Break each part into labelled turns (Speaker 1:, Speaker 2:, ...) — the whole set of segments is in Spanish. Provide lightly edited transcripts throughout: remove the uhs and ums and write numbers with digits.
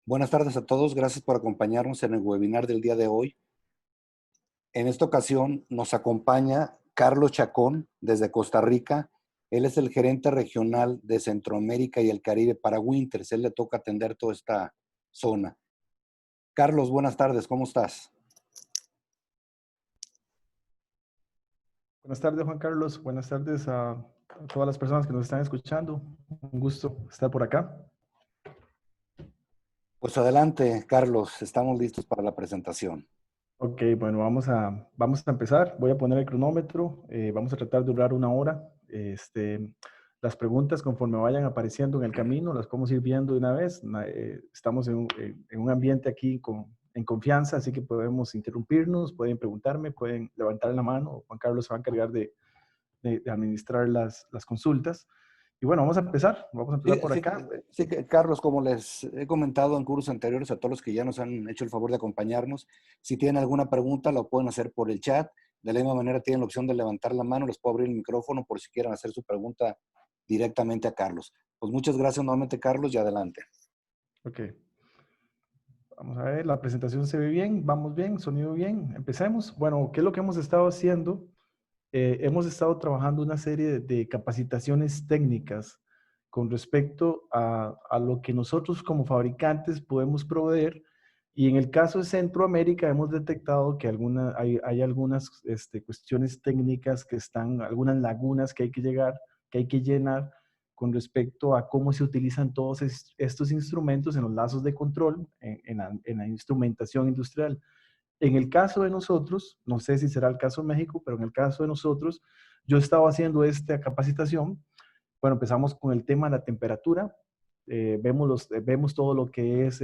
Speaker 1: Buenas tardes a todos, gracias por acompañarnos en el webinar del día de hoy. En esta ocasión nos acompaña Carlos Chacón desde Costa Rica. Él es el gerente regional de Centroamérica y el Caribe para Winters. Él le toca atender toda esta zona. Carlos, buenas tardes, ¿cómo estás?
Speaker 2: Buenas tardes, Juan Carlos. Buenas tardes a todas las personas que nos están escuchando. Un gusto estar por acá.
Speaker 1: Pues adelante, Carlos, estamos listos para la presentación.
Speaker 2: Ok, bueno, vamos a empezar. Voy a poner el cronómetro. Vamos a tratar de durar una hora. Las preguntas, conforme vayan apareciendo en el camino, las podemos ir viendo de una vez. Estamos en un ambiente aquí en confianza, así que podemos interrumpirnos, pueden preguntarme, pueden levantar la mano. Juan Carlos se va a encargar de administrar las consultas. Y bueno, vamos a empezar
Speaker 1: Sí,
Speaker 2: por
Speaker 1: sí,
Speaker 2: acá.
Speaker 1: sí, Carlos, como les he comentado en cursos anteriores a todos los que ya nos han hecho el favor de acompañarnos, si tienen alguna pregunta lo pueden hacer por el chat. De la misma manera tienen la opción de levantar la mano, les puedo abrir el micrófono por si quieren hacer su pregunta directamente a Carlos. Pues muchas gracias nuevamente, Carlos, y adelante.
Speaker 2: Ok, vamos a ver, la presentación se ve bien, vamos bien, sonido bien, empecemos. Bueno, ¿qué es lo que hemos estado haciendo? Hemos estado trabajando una serie de capacitaciones técnicas con respecto a lo que nosotros como fabricantes podemos proveer. Y en el caso de Centroamérica hemos detectado que hay algunas cuestiones técnicas que están, algunas lagunas que hay que que hay que llenar con respecto a cómo se utilizan todos estos instrumentos en los lazos de control, en la instrumentación industrial. En el caso de nosotros, no sé si será el caso de México, pero en el caso de nosotros, yo estaba haciendo esta capacitación. Bueno, empezamos con el tema de la temperatura. Vemos todo lo que es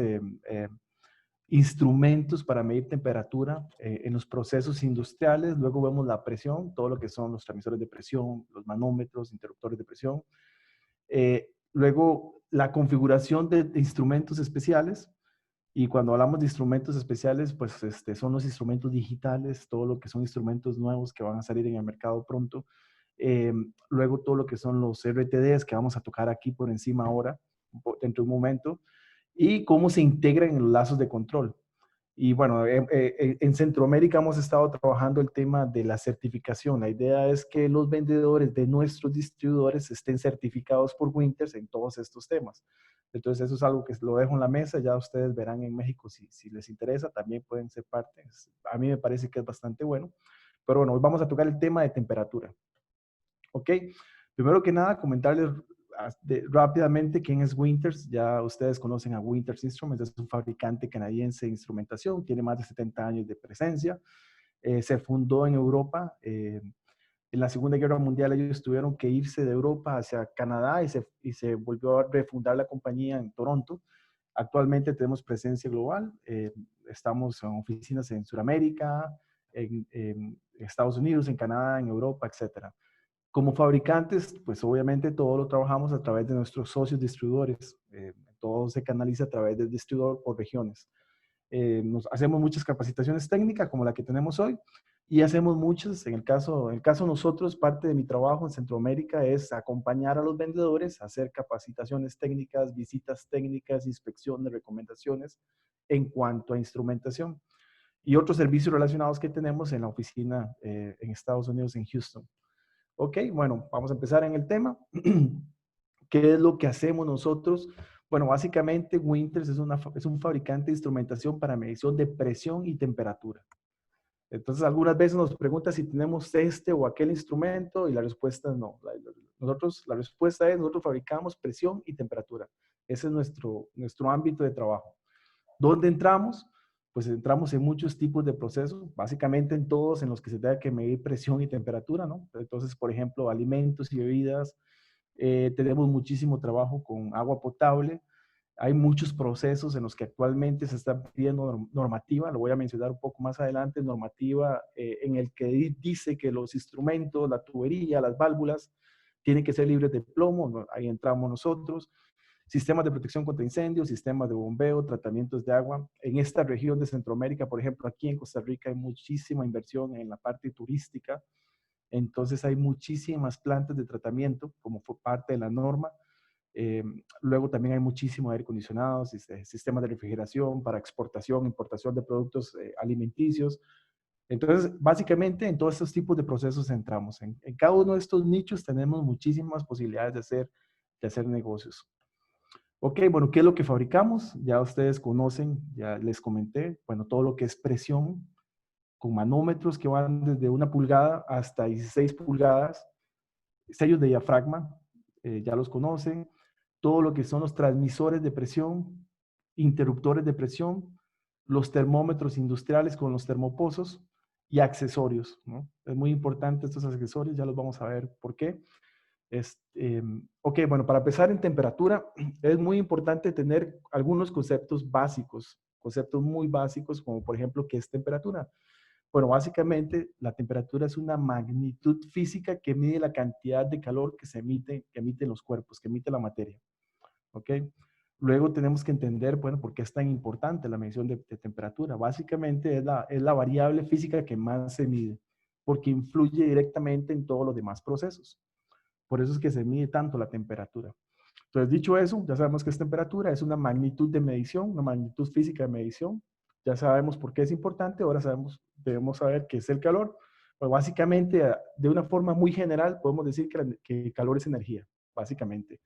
Speaker 2: instrumentos para medir temperatura en los procesos industriales. Luego vemos la presión, todo lo que son los transmisores de presión, los manómetros, interruptores de presión. Luego la configuración de instrumentos especiales. Y cuando hablamos de instrumentos especiales, pues son los instrumentos digitales, todo lo que son instrumentos nuevos que van a salir en el mercado pronto. Luego todo lo que son los RTDs que vamos a tocar aquí por encima ahora, dentro de un momento. Y cómo se integran en los lazos de control. Y bueno, en Centroamérica hemos estado trabajando el tema de la certificación. La idea es que los vendedores de nuestros distribuidores estén certificados por Winters en todos estos temas. Entonces, eso es algo que lo dejo en la mesa. Ya ustedes verán en México si les interesa, también pueden ser parte. A mí me parece que es bastante bueno. Pero bueno, hoy vamos a tocar el tema de temperatura. ¿Ok? Primero que nada, comentarles rápidamente quién es Winters. Ya ustedes conocen a Winters Instruments, es un fabricante canadiense de instrumentación, tiene más de 70 años de presencia. Se fundó en Europa. En la Segunda Guerra Mundial ellos tuvieron que irse de Europa hacia Canadá y se volvió a refundar la compañía en Toronto. Actualmente tenemos presencia global. Estamos en oficinas en Sudamérica, en Estados Unidos, en Canadá, en Europa, etcétera. Como fabricantes, pues obviamente todo lo trabajamos a través de nuestros socios distribuidores. Todo se canaliza a través del distribuidor por regiones. Hacemos muchas capacitaciones técnicas como la que tenemos hoy y hacemos muchas, en el caso de nosotros, parte de mi trabajo en Centroamérica es acompañar a los vendedores, hacer capacitaciones técnicas, visitas técnicas, inspecciones, recomendaciones en cuanto a instrumentación y otros servicios relacionados que tenemos en la oficina en Estados Unidos, en Houston. Ok, bueno, vamos a empezar en el tema. ¿Qué es lo que hacemos nosotros? Bueno, básicamente Winters es un fabricante de instrumentación para medición de presión y temperatura. Entonces, algunas veces nos preguntan si tenemos este o aquel instrumento y la respuesta es no. La respuesta es nosotros fabricamos presión y temperatura. Ese es nuestro ámbito de trabajo. ¿Dónde entramos? Pues entramos en muchos tipos de procesos, básicamente en todos en los que se tenga que medir presión y temperatura, ¿no? Entonces, por ejemplo, alimentos y bebidas, tenemos muchísimo trabajo con agua potable. Hay muchos procesos en los que actualmente se está pidiendo normativa, lo voy a mencionar un poco más adelante, normativa en el que dice que los instrumentos, la tubería, las válvulas, tienen que ser libres de plomo, ¿no? Ahí entramos nosotros. Sistemas de protección contra incendios, sistemas de bombeo, tratamientos de agua. En esta región de Centroamérica, por ejemplo, aquí en Costa Rica hay muchísima inversión en la parte turística. Entonces hay muchísimas plantas de tratamiento como fue parte de la norma. Luego también hay muchísimo aire acondicionado, sistemas de refrigeración para exportación, importación de productos alimenticios. Entonces, básicamente en todos estos tipos de procesos entramos. En cada uno de estos nichos tenemos muchísimas posibilidades de hacer negocios. Ok, bueno, ¿qué es lo que fabricamos? Ya ustedes conocen, ya les comenté, bueno, todo lo que es presión, con manómetros que van desde 1 pulgada hasta 16 pulgadas, sellos de diafragma, ya los conocen, todo lo que son los transmisores de presión, interruptores de presión, los termómetros industriales con los termopozos y accesorios, ¿no? Es muy importante estos accesorios, ya los vamos a ver por qué. Ok, bueno, para empezar en temperatura, es muy importante tener algunos conceptos básicos, conceptos muy básicos, como por ejemplo, ¿qué es temperatura? Bueno, básicamente la temperatura es una magnitud física que mide la cantidad de calor que se emite, que emiten los cuerpos, que emite la materia. ¿Ok? Luego tenemos que entender, bueno, por qué es tan importante la medición de temperatura. Básicamente es la variable física que más se mide, porque influye directamente en todos los demás procesos. Por eso es que se mide tanto la temperatura. Entonces, dicho eso, ya sabemos que es temperatura, es una magnitud de medición, una magnitud física de medición. Ya sabemos por qué es importante, ahora debemos saber qué es el calor. Pues básicamente, de una forma muy general, podemos decir que el calor es energía, básicamente.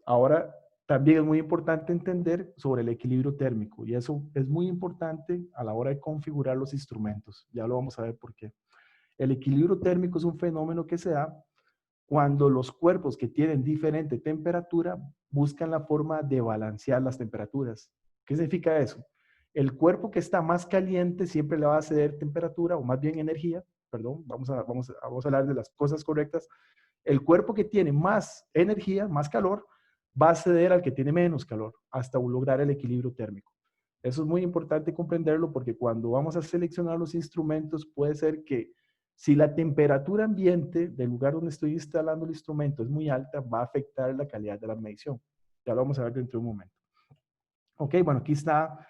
Speaker 2: Ahora, también es muy importante entender sobre el equilibrio térmico, y eso es muy importante a la hora de configurar los instrumentos. Ya lo vamos a ver por qué. El equilibrio térmico es un fenómeno que se da cuando los cuerpos que tienen diferente temperatura buscan la forma de balancear las temperaturas. ¿Qué significa eso? El cuerpo que está más caliente siempre le va a ceder temperatura, o más bien energía, perdón, vamos a hablar de las cosas correctas. El cuerpo que tiene más energía, más calor, va a ceder al que tiene menos calor hasta lograr el equilibrio térmico. Eso es muy importante comprenderlo porque cuando vamos a seleccionar los instrumentos puede ser que si la temperatura ambiente del lugar donde estoy instalando el instrumento es muy alta, va a afectar la calidad de la medición. Ya lo vamos a ver dentro de un momento. Ok, bueno, aquí está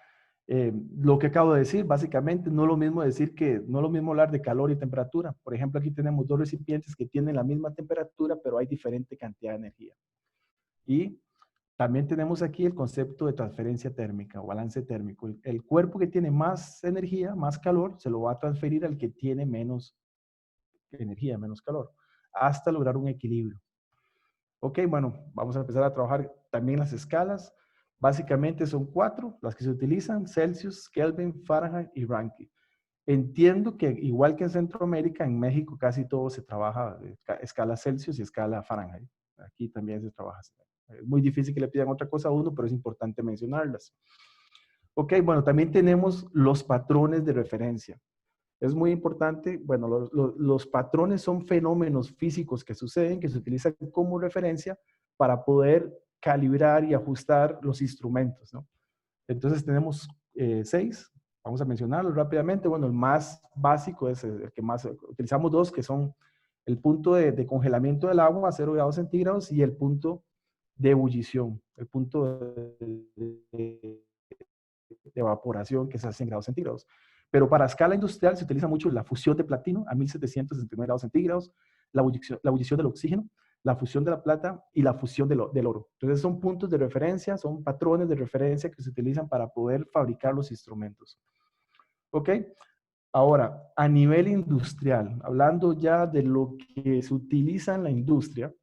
Speaker 2: lo que acabo de decir. Básicamente, no es lo mismo no es lo mismo hablar de calor y temperatura. Por ejemplo, aquí tenemos dos recipientes que tienen la misma temperatura, pero hay diferente cantidad de energía. Y también tenemos aquí el concepto de transferencia térmica o balance térmico. El cuerpo que tiene más energía, más calor, se lo va a transferir al que tiene menos energía, menos calor, hasta lograr un equilibrio. Ok, bueno, vamos a empezar a trabajar también las escalas. Básicamente son 4 las que se utilizan: Celsius, Kelvin, Fahrenheit y Rankine. Entiendo que igual que en Centroamérica, en México casi todo se trabaja escala Celsius y escala Fahrenheit. Aquí también se trabaja. Es muy difícil que le pidan otra cosa a uno, pero es importante mencionarlas. Ok, bueno, también tenemos los patrones de referencia. Es muy importante, bueno, los patrones son fenómenos físicos que suceden, que se utilizan como referencia para poder calibrar y ajustar los instrumentos, ¿no? Entonces tenemos 6, vamos a mencionarlos rápidamente. Bueno, el más básico es el que más utilizamos, 2, que son el punto de congelamiento del agua a 0 grados centígrados y el punto de ebullición, el punto de evaporación, que es a 100 grados centígrados. Pero para escala industrial se utiliza mucho la fusión de platino a 1769 grados centígrados, la ebullición del oxígeno, la fusión de la plata y la fusión del oro. Entonces son puntos de referencia, son patrones de referencia que se utilizan para poder fabricar los instrumentos. ¿Ok? Ahora, a nivel industrial, hablando ya de lo que se utiliza en la industria,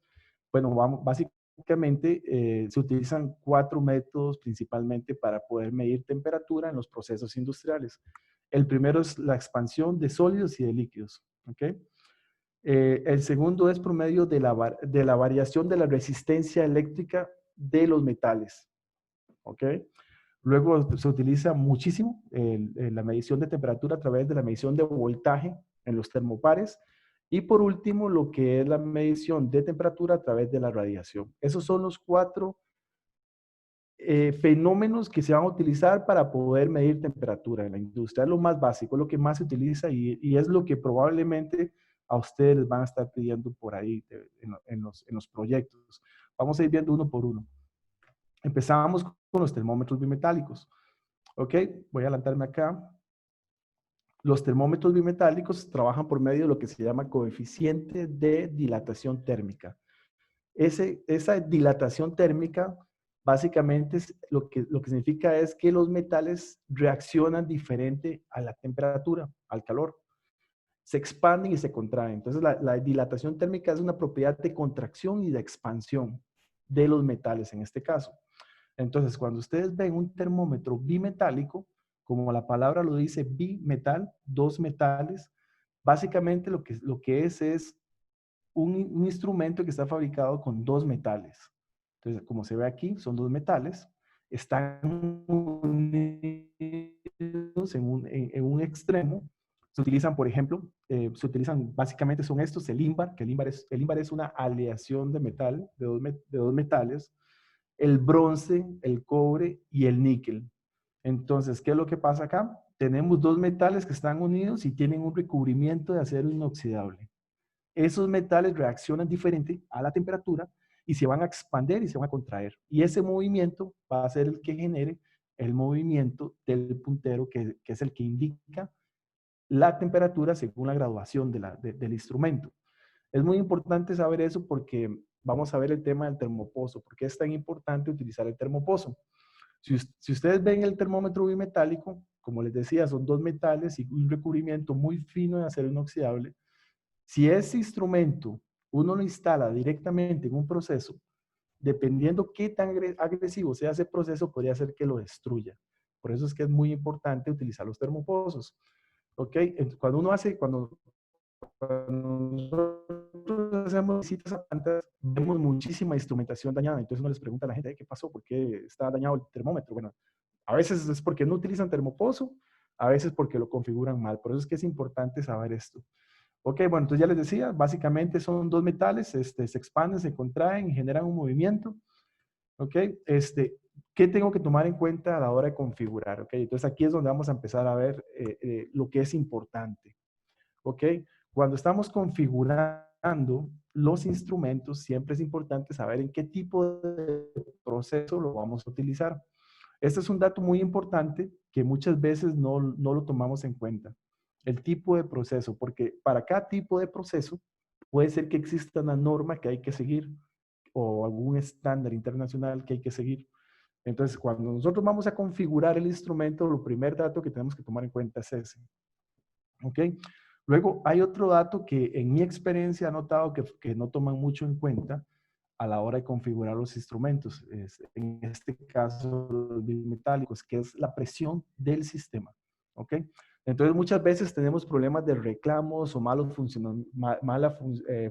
Speaker 2: bueno, básicamente se utilizan 4 métodos principalmente para poder medir temperatura en los procesos industriales. El primero es la expansión de sólidos y de líquidos. ¿Okay? El segundo es por medio de la variación de la resistencia eléctrica de los metales. ¿Ok? Luego se utiliza muchísimo la medición de temperatura a través de la medición de voltaje en los termopares. Y por último, lo que es la medición de temperatura a través de la radiación. Esos son los 4 fenómenos que se van a utilizar para poder medir temperatura en la industria. Es lo más básico, es lo que más se utiliza y es lo que probablemente a ustedes les van a estar pidiendo por ahí en los proyectos. Vamos a ir viendo uno por uno. Empezamos con los termómetros bimetálicos. Ok, voy a adelantarme acá. Los termómetros bimetálicos trabajan por medio de lo que se llama coeficiente de dilatación térmica. Esa dilatación térmica básicamente lo que significa es que los metales reaccionan diferente a la temperatura, al calor. Se expanden y se contraen. Entonces, la dilatación térmica es una propiedad de contracción y de expansión de los metales en este caso. Entonces, cuando ustedes ven un termómetro bimetálico, como la palabra lo dice, bimetal, dos metales, básicamente lo que es un instrumento que está fabricado con dos metales. Entonces, como se ve aquí, son dos metales, están unidos en un extremo. Se utilizan, por ejemplo, básicamente son estos, el ímbar, que el ímbar es una aleación de metal, de dos metales, el bronce, el cobre y el níquel. Entonces, ¿qué es lo que pasa acá? Tenemos dos metales que están unidos y tienen un recubrimiento de acero inoxidable. Esos metales reaccionan diferente a la temperatura y se van a expandir y se van a contraer. Y ese movimiento va a ser el que genere el movimiento del puntero, que es el que indica la temperatura según la graduación del instrumento. Es muy importante saber eso porque vamos a ver el tema del termopozo. ¿Por qué es tan importante utilizar el termopozo? Si ustedes ven el termómetro bimetálico, como les decía, son dos metales y un recubrimiento muy fino de acero inoxidable. Si ese instrumento uno lo instala directamente en un proceso, dependiendo qué tan agresivo sea ese proceso, podría ser que lo destruya. Por eso es que es muy importante utilizar los termopozos. ¿Ok? Cuando nosotros hacemos visitas a plantas, vemos muchísima instrumentación dañada. Entonces uno les pregunta a la gente, ¿qué pasó? ¿Por qué está dañado el termómetro? Bueno, a veces es porque no utilizan termopozo, a veces porque lo configuran mal. Por eso es que es importante saber esto. Ok, bueno, entonces ya les decía, básicamente son dos metales, se expanden, se contraen y generan un movimiento. Ok, ¿qué tengo que tomar en cuenta a la hora de configurar? Ok, entonces aquí es donde vamos a empezar a ver lo que es importante. Ok, cuando estamos configurando los instrumentos, siempre es importante saber en qué tipo de proceso lo vamos a utilizar. Este es un dato muy importante que muchas veces no lo tomamos en cuenta. El tipo de proceso, porque para cada tipo de proceso puede ser que exista una norma que hay que seguir o algún estándar internacional que hay que seguir. Entonces, cuando nosotros vamos a configurar el instrumento, lo primer dato que tenemos que tomar en cuenta es ese. ¿Ok? Luego, hay otro dato que en mi experiencia he notado que no toman mucho en cuenta a la hora de configurar los instrumentos. En este caso, los bimetálicos, que es la presión del sistema. ¿Ok? Entonces, muchas veces tenemos problemas de reclamos o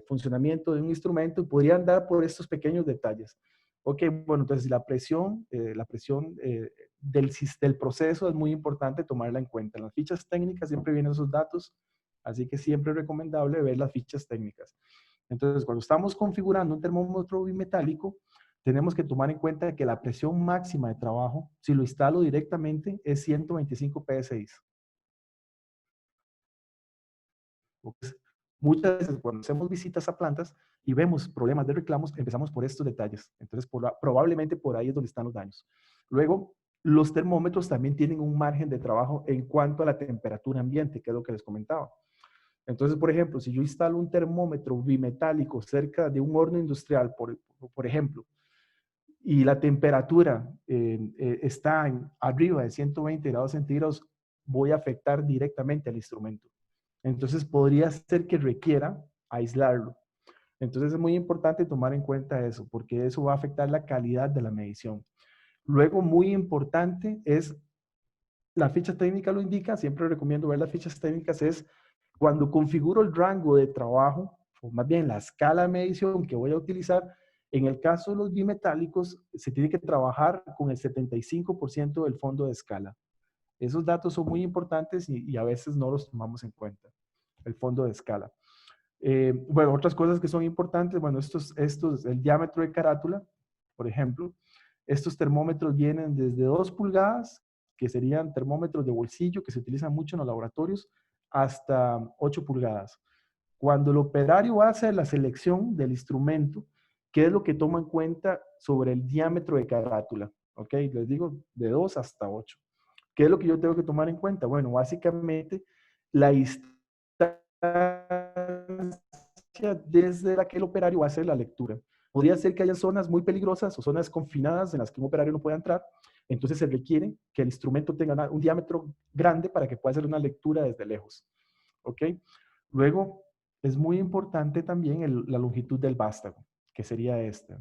Speaker 2: funcionamiento de un instrumento y podrían dar por estos pequeños detalles. Ok, bueno, entonces la presión del proceso es muy importante tomarla en cuenta. En las fichas técnicas siempre vienen esos datos, así que siempre es recomendable ver las fichas técnicas. Entonces, cuando estamos configurando un termómetro bimetálico, tenemos que tomar en cuenta que la presión máxima de trabajo, si lo instalo directamente, es 125 psi. Pues, muchas veces cuando hacemos visitas a plantas y vemos problemas de reclamos, empezamos por estos detalles. Entonces, probablemente por ahí es donde están los daños. Luego, los termómetros también tienen un margen de trabajo en cuanto a la temperatura ambiente, que es lo que les comentaba. Entonces, por ejemplo, si yo instalo un termómetro bimetálico cerca de un horno industrial, por ejemplo, y la temperatura está arriba de 120 grados centígrados, voy a afectar directamente al instrumento. Entonces podría ser que requiera aislarlo. Entonces es muy importante tomar en cuenta eso, porque eso va a afectar la calidad de la medición. Luego, muy importante es, la ficha técnica lo indica, siempre recomiendo ver las fichas técnicas, es cuando configuro el rango de trabajo, o más bien la escala de medición que voy a utilizar. En el caso de los bimetálicos, se tiene que trabajar con el 75% del fondo de escala. Esos datos son muy importantes y a veces no los tomamos en cuenta, el fondo de escala. Bueno, otras cosas que son importantes, bueno, el diámetro de carátula, por ejemplo, estos termómetros vienen desde 2 pulgadas, que serían termómetros de bolsillo que se utilizan mucho en los laboratorios, hasta 8 pulgadas. Cuando el operario hace la selección del instrumento, ¿qué es lo que toma en cuenta sobre el diámetro de carátula? ¿Ok? Les digo, de 2 hasta 8. ¿Qué es lo que yo tengo que tomar en cuenta? Bueno, básicamente la distancia desde la que el operario va a hacer la lectura. Podría ser que haya zonas muy peligrosas o zonas confinadas en las que un operario no pueda entrar, entonces se requiere que el instrumento tenga un diámetro grande para que pueda hacer una lectura desde lejos. ¿Ok? Luego, es muy importante también la longitud del vástago, que sería esta.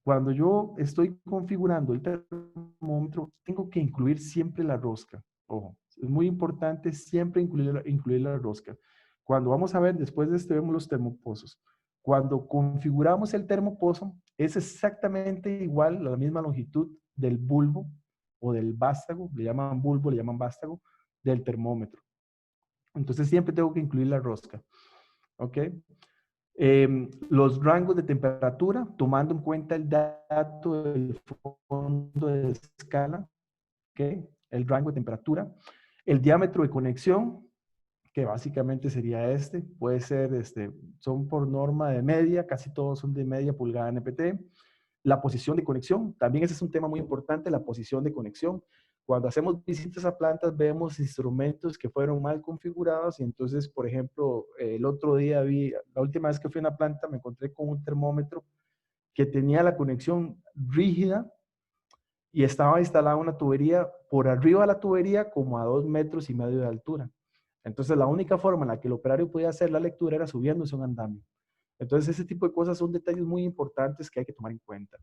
Speaker 2: Cuando yo estoy configurando el termómetro, tengo que incluir siempre la rosca. Ojo, es muy importante siempre incluir la rosca. Cuando vamos a ver, después de este vemos los termopozos. Cuando configuramos el termopozo, es exactamente igual, la misma longitud del bulbo o del vástago, le llaman bulbo, le llaman vástago, del termómetro. Entonces siempre tengo que incluir la rosca. ¿Ok? Los rangos de temperatura, tomando en cuenta el dato del fondo de escala, ¿okay? El rango de temperatura, el diámetro de conexión, que básicamente sería este, puede ser, son por norma de media, casi todos son de media pulgada NPT. La posición de conexión, también ese es un tema muy importante, la posición de conexión. Cuando hacemos visitas a plantas vemos instrumentos que fueron mal configurados y entonces, por ejemplo, el otro día la última vez que fui a una planta me encontré con un termómetro que tenía la conexión rígida y estaba instalada una tubería por arriba de la tubería como a 2,5 metros de altura. Entonces la única forma en la que el operario podía hacer la lectura era subiéndose un andamio. Entonces ese tipo de cosas son detalles muy importantes que hay que tomar en cuenta.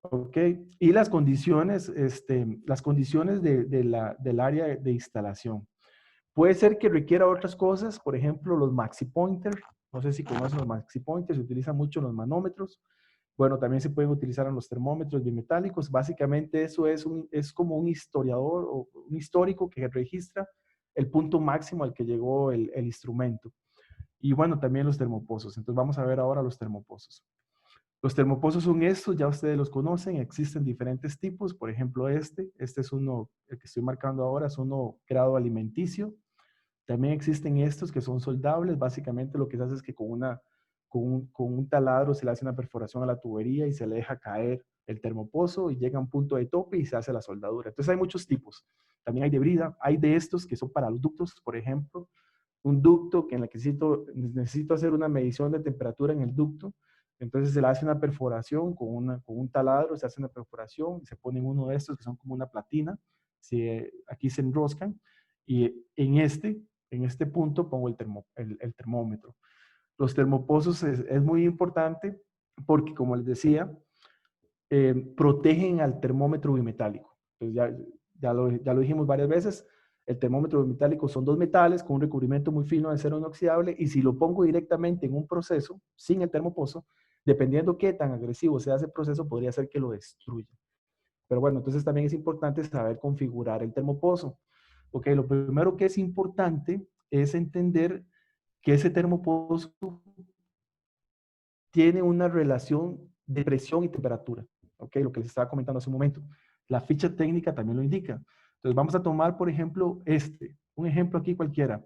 Speaker 2: Ok, y las condiciones del área de instalación. Puede ser que requiera otras cosas, por ejemplo, los maxi pointers. No sé si conocen los maxi pointers, se utilizan mucho en los manómetros. Bueno, también se pueden utilizar en los termómetros bimetálicos. Básicamente eso es como un historiador o un histórico que registra el punto máximo al que llegó el instrumento. Y bueno, también los termopozos. Entonces vamos a ver ahora los termopozos. Los termopozos son estos, ya ustedes los conocen, existen diferentes tipos. Por ejemplo, este es uno, el que estoy marcando ahora, es uno grado alimenticio. También existen estos que son soldables. Básicamente lo que se hace es que con un taladro se le hace una perforación a la tubería y se le deja caer el termopozo y llega a un punto de tope y se hace la soldadura. Entonces hay muchos tipos. También hay de brida, hay de estos que son para los ductos, por ejemplo. Un ducto que en el que necesito hacer una medición de temperatura en el ducto. Entonces se le hace una perforación con un taladro, se hace una perforación y se ponen uno de estos que son como una platina. Aquí se enroscan y en este punto pongo el termómetro. Los termopozos es muy importante porque, como les decía, protegen al termómetro bimetálico. Entonces ya lo dijimos varias veces, el termómetro bimetálico son dos metales con un recubrimiento muy fino de acero inoxidable y si lo pongo directamente en un proceso sin el termopozo, dependiendo qué tan agresivo sea ese proceso, podría ser que lo destruya. Pero bueno, entonces también es importante saber configurar el termopozo. Ok, lo primero que es importante es entender que ese termopozo tiene una relación de presión y temperatura. Ok, lo que les estaba comentando hace un momento. La ficha técnica también lo indica. Entonces vamos a tomar, por ejemplo, un ejemplo aquí cualquiera.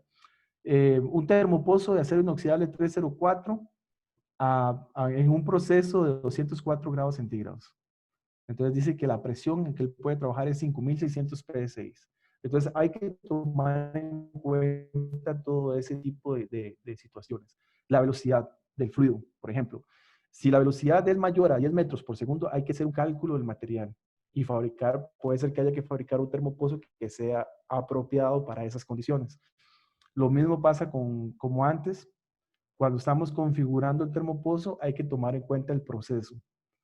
Speaker 2: Un termopozo de acero inoxidable 304 en un proceso de 204 grados centígrados. Entonces dice que la presión en que él puede trabajar es 5,600 PSI. Entonces hay que tomar en cuenta todo ese tipo de situaciones. La velocidad del fluido, por ejemplo. Si la velocidad es mayor a 10 metros por segundo, hay que hacer un cálculo del material y puede ser que haya que fabricar un termopozo que sea apropiado para esas condiciones. Lo mismo pasa como antes, cuando estamos configurando el termopozo, hay que tomar en cuenta el proceso.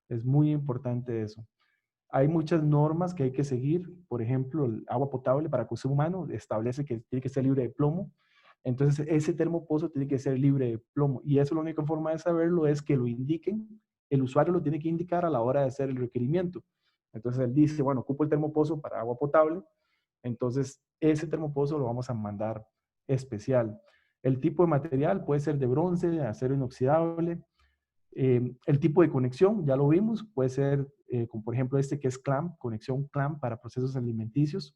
Speaker 2: Es muy importante eso. Hay muchas normas que hay que seguir. Por ejemplo, el agua potable para consumo humano establece que tiene que ser libre de plomo. Entonces, ese termopozo tiene que ser libre de plomo. Y eso, la única forma de saberlo es que lo indiquen. El usuario lo tiene que indicar a la hora de hacer el requerimiento. Entonces, él dice, bueno, ocupo el termopozo para agua potable. Entonces, ese termopozo lo vamos a mandar especial. El tipo de material puede ser de bronce, de acero inoxidable. El tipo de conexión, ya lo vimos, puede ser como por ejemplo que es CLAMP, conexión CLAMP para procesos alimenticios.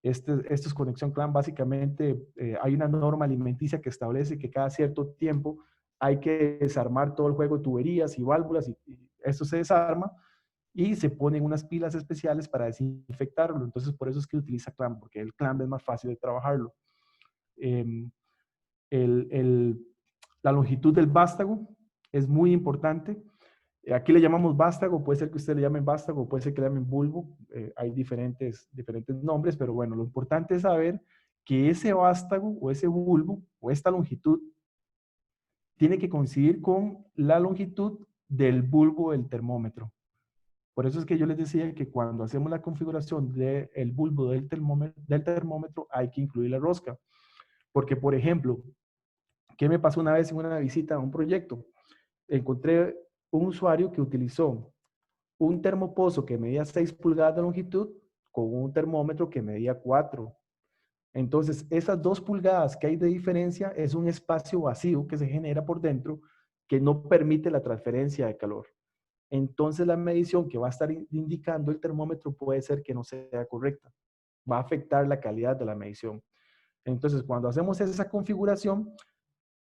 Speaker 2: Esto es conexión CLAMP, básicamente hay una norma alimenticia que establece que cada cierto tiempo hay que desarmar todo el juego de tuberías y válvulas y esto se desarma y se ponen unas pilas especiales para desinfectarlo. Entonces por eso es que utiliza CLAMP, porque el CLAMP es más fácil de trabajarlo. El La longitud del vástago es muy importante. Aquí le llamamos vástago, puede ser que usted le llamen vástago, puede ser que le llamen bulbo. Hay diferentes nombres, pero bueno, lo importante es saber que ese vástago o ese bulbo o esta longitud tiene que coincidir con la longitud del bulbo del termómetro. Por eso es que yo les decía que cuando hacemos la configuración del bulbo del termómetro hay que incluir la rosca. Porque, por ejemplo, ¿qué me pasó una vez en una visita a un proyecto? Encontré un usuario que utilizó un termopozo que medía 6 pulgadas de longitud con un termómetro que medía 4. Entonces, esas 2 pulgadas que hay de diferencia es un espacio vacío que se genera por dentro que no permite la transferencia de calor. Entonces, la medición que va a estar indicando el termómetro puede ser que no sea correcta. Va a afectar la calidad de la medición. Entonces, cuando hacemos esa configuración,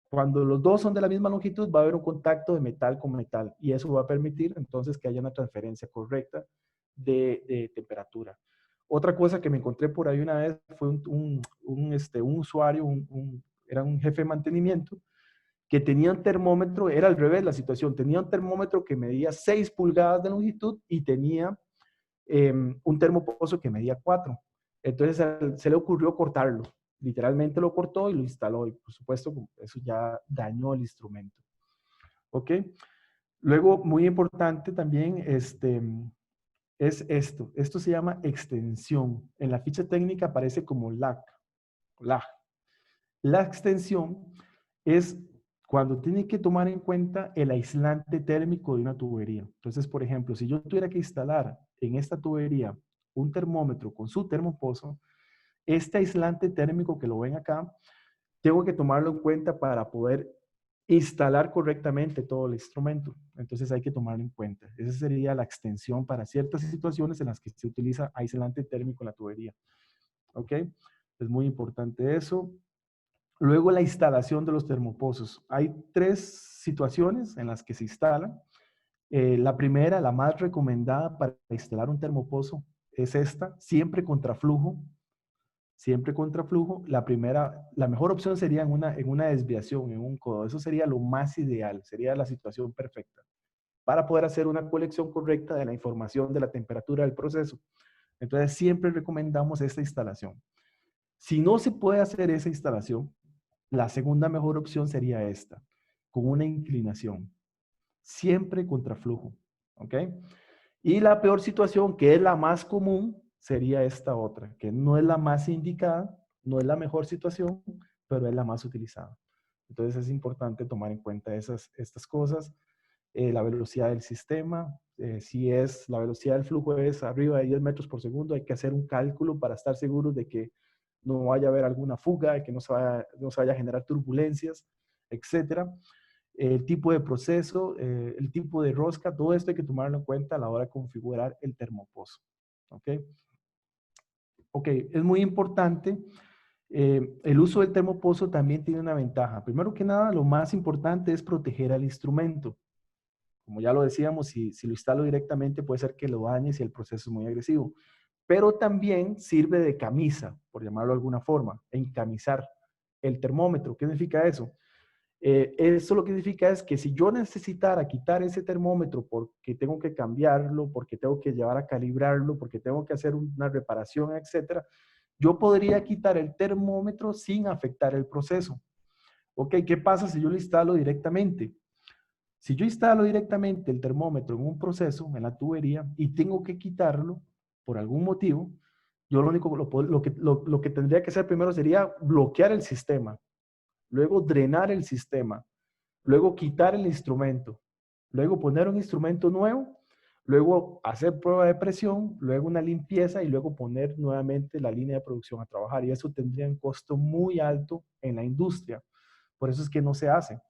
Speaker 2: cuando los dos son de la misma longitud, va a haber un contacto de metal con metal y eso va a permitir entonces que haya una transferencia correcta de temperatura. Otra cosa que me encontré por ahí una vez fue un usuario, era un jefe de mantenimiento, que tenía un termómetro, era al revés la situación, tenía un termómetro que medía 6 pulgadas de longitud y tenía un termopozo que medía 4. Entonces se le ocurrió cortarlo. Literalmente lo cortó y lo instaló. Y por supuesto, eso ya dañó el instrumento. ¿Ok? Luego, muy importante también es esto. Esto se llama extensión. En la ficha técnica aparece como lag. lag. La extensión es cuando tiene que tomar en cuenta el aislante térmico de una tubería. Entonces, por ejemplo, si yo tuviera que instalar en esta tubería un termómetro con su termopozo, este aislante térmico que lo ven acá, tengo que tomarlo en cuenta para poder instalar correctamente todo el instrumento. Entonces hay que tomarlo en cuenta. Esa sería la extensión para ciertas situaciones en las que se utiliza aislante térmico en la tubería. ¿Ok? Es muy importante eso. Luego la instalación de los termopozos. Hay 3 situaciones en las que se instalan. La primera, la más recomendada para instalar un termopozo es esta, siempre contraflujo. Siempre contraflujo. La primera, la mejor opción sería en una desviación, en un codo. Eso sería lo más ideal, sería la situación perfecta para poder hacer una colección correcta de la información de la temperatura del proceso. Entonces siempre recomendamos esta instalación. Si no se puede hacer esa instalación, la segunda mejor opción sería esta, con una inclinación. Siempre contraflujo. ¿Ok? Y la peor situación, que es la más común, sería esta otra, que no es la más indicada, no es la mejor situación, pero es la más utilizada. Entonces es importante tomar en cuenta estas cosas. La velocidad del sistema, si es la velocidad del flujo es arriba de 10 metros por segundo, hay que hacer un cálculo para estar seguros de que no vaya a haber alguna fuga, de que no se vaya a generar turbulencias, etcétera. El tipo de proceso, el tipo de rosca, todo esto hay que tomarlo en cuenta a la hora de configurar el termopozo. ¿Ok? Ok, es muy importante. El uso del termopozo también tiene una ventaja. Primero que nada, lo más importante es proteger al instrumento. Como ya lo decíamos, si lo instalo directamente puede ser que lo dañe si el proceso es muy agresivo. Pero también sirve de camisa, por llamarlo de alguna forma, encamisar el termómetro. ¿Qué significa eso? Eso lo que significa es que si yo necesitara quitar ese termómetro porque tengo que cambiarlo, porque tengo que llevar a calibrarlo, porque tengo que hacer una reparación, etcétera, yo podría quitar el termómetro sin afectar el proceso. Ok, ¿qué pasa si yo lo instalo directamente? Si yo instalo directamente el termómetro en un proceso, en la tubería, y tengo que quitarlo por algún motivo, yo lo único, lo que tendría que hacer primero sería bloquear el sistema, luego drenar el sistema, luego quitar el instrumento, luego poner un instrumento nuevo, luego hacer prueba de presión, luego una limpieza y luego poner nuevamente la línea de producción a trabajar. Y eso tendría un costo muy alto en la industria. Por eso es que no se hace.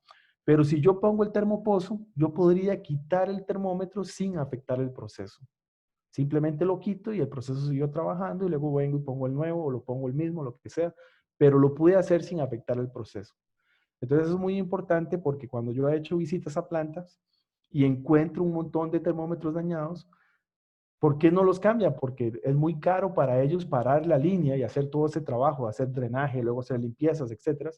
Speaker 2: Pero si yo pongo el termopozo, yo podría quitar el termómetro sin afectar el proceso. Simplemente lo quito y el proceso siguió trabajando y luego vengo y pongo el nuevo o lo pongo el mismo, lo que sea, pero lo pude hacer sin afectar el proceso. Entonces eso es muy importante porque cuando yo he hecho visitas a plantas y encuentro un montón de termómetros dañados, ¿por qué no los cambian? Porque es muy caro para ellos parar la línea y hacer todo ese trabajo, hacer drenaje, luego hacer limpiezas, etcétera.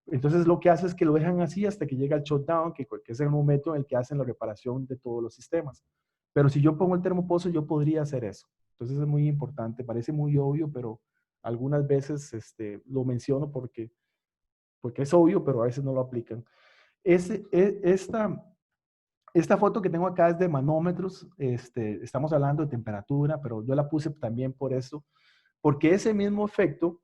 Speaker 2: Entonces lo que hace es que lo dejan así hasta que llega el shutdown, que es el momento en el que hacen la reparación de todos los sistemas. Pero si yo pongo el termopozo, yo podría hacer eso. Entonces es muy importante, parece muy obvio, pero algunas veces lo menciono porque es obvio, pero a veces no lo aplican. Esta foto que tengo acá es de manómetros, estamos hablando de temperatura, pero yo la puse también por eso, porque ese mismo efecto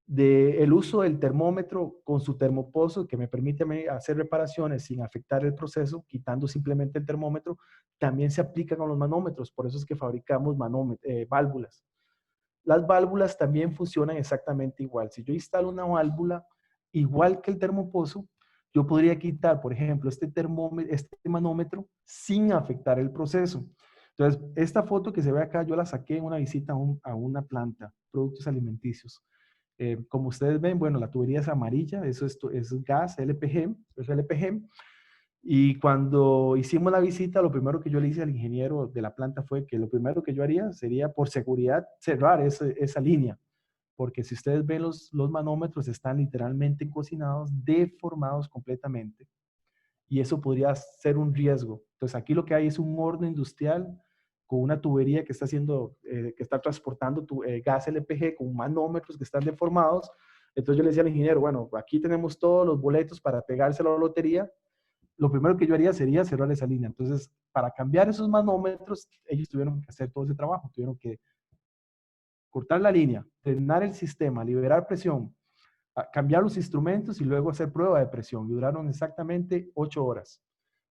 Speaker 2: del uso del termómetro con su termopozo, que me permite hacer reparaciones sin afectar el proceso, quitando simplemente el termómetro, también se aplica con los manómetros. Por eso es que fabricamos válvulas. Las válvulas también funcionan exactamente igual. Si yo instalo una válvula igual que el termopozo, yo podría quitar, por ejemplo, este manómetro sin afectar el proceso. Entonces, esta foto que se ve acá, yo la saqué en una visita a una planta, productos alimenticios. Como ustedes ven, bueno, la tubería es amarilla, eso es gas, LPG, es LPG. Y cuando hicimos la visita, lo primero que yo le hice al ingeniero de la planta fue que lo primero que yo haría sería, por seguridad, cerrar esa línea. Porque si ustedes ven los manómetros, están literalmente cocinados, deformados completamente. Y eso podría ser un riesgo. Entonces, aquí lo que hay es un horno industrial con una tubería que está que está transportando gas LPG con manómetros que están deformados. Entonces yo le decía al ingeniero, bueno, aquí tenemos todos los boletos para pegárselo a la lotería. Lo primero que yo haría sería cerrar esa línea. Entonces, para cambiar esos manómetros, ellos tuvieron que hacer todo ese trabajo. Tuvieron que cortar la línea, drenar el sistema, liberar presión, cambiar los instrumentos y luego hacer prueba de presión. Y duraron exactamente 8 horas.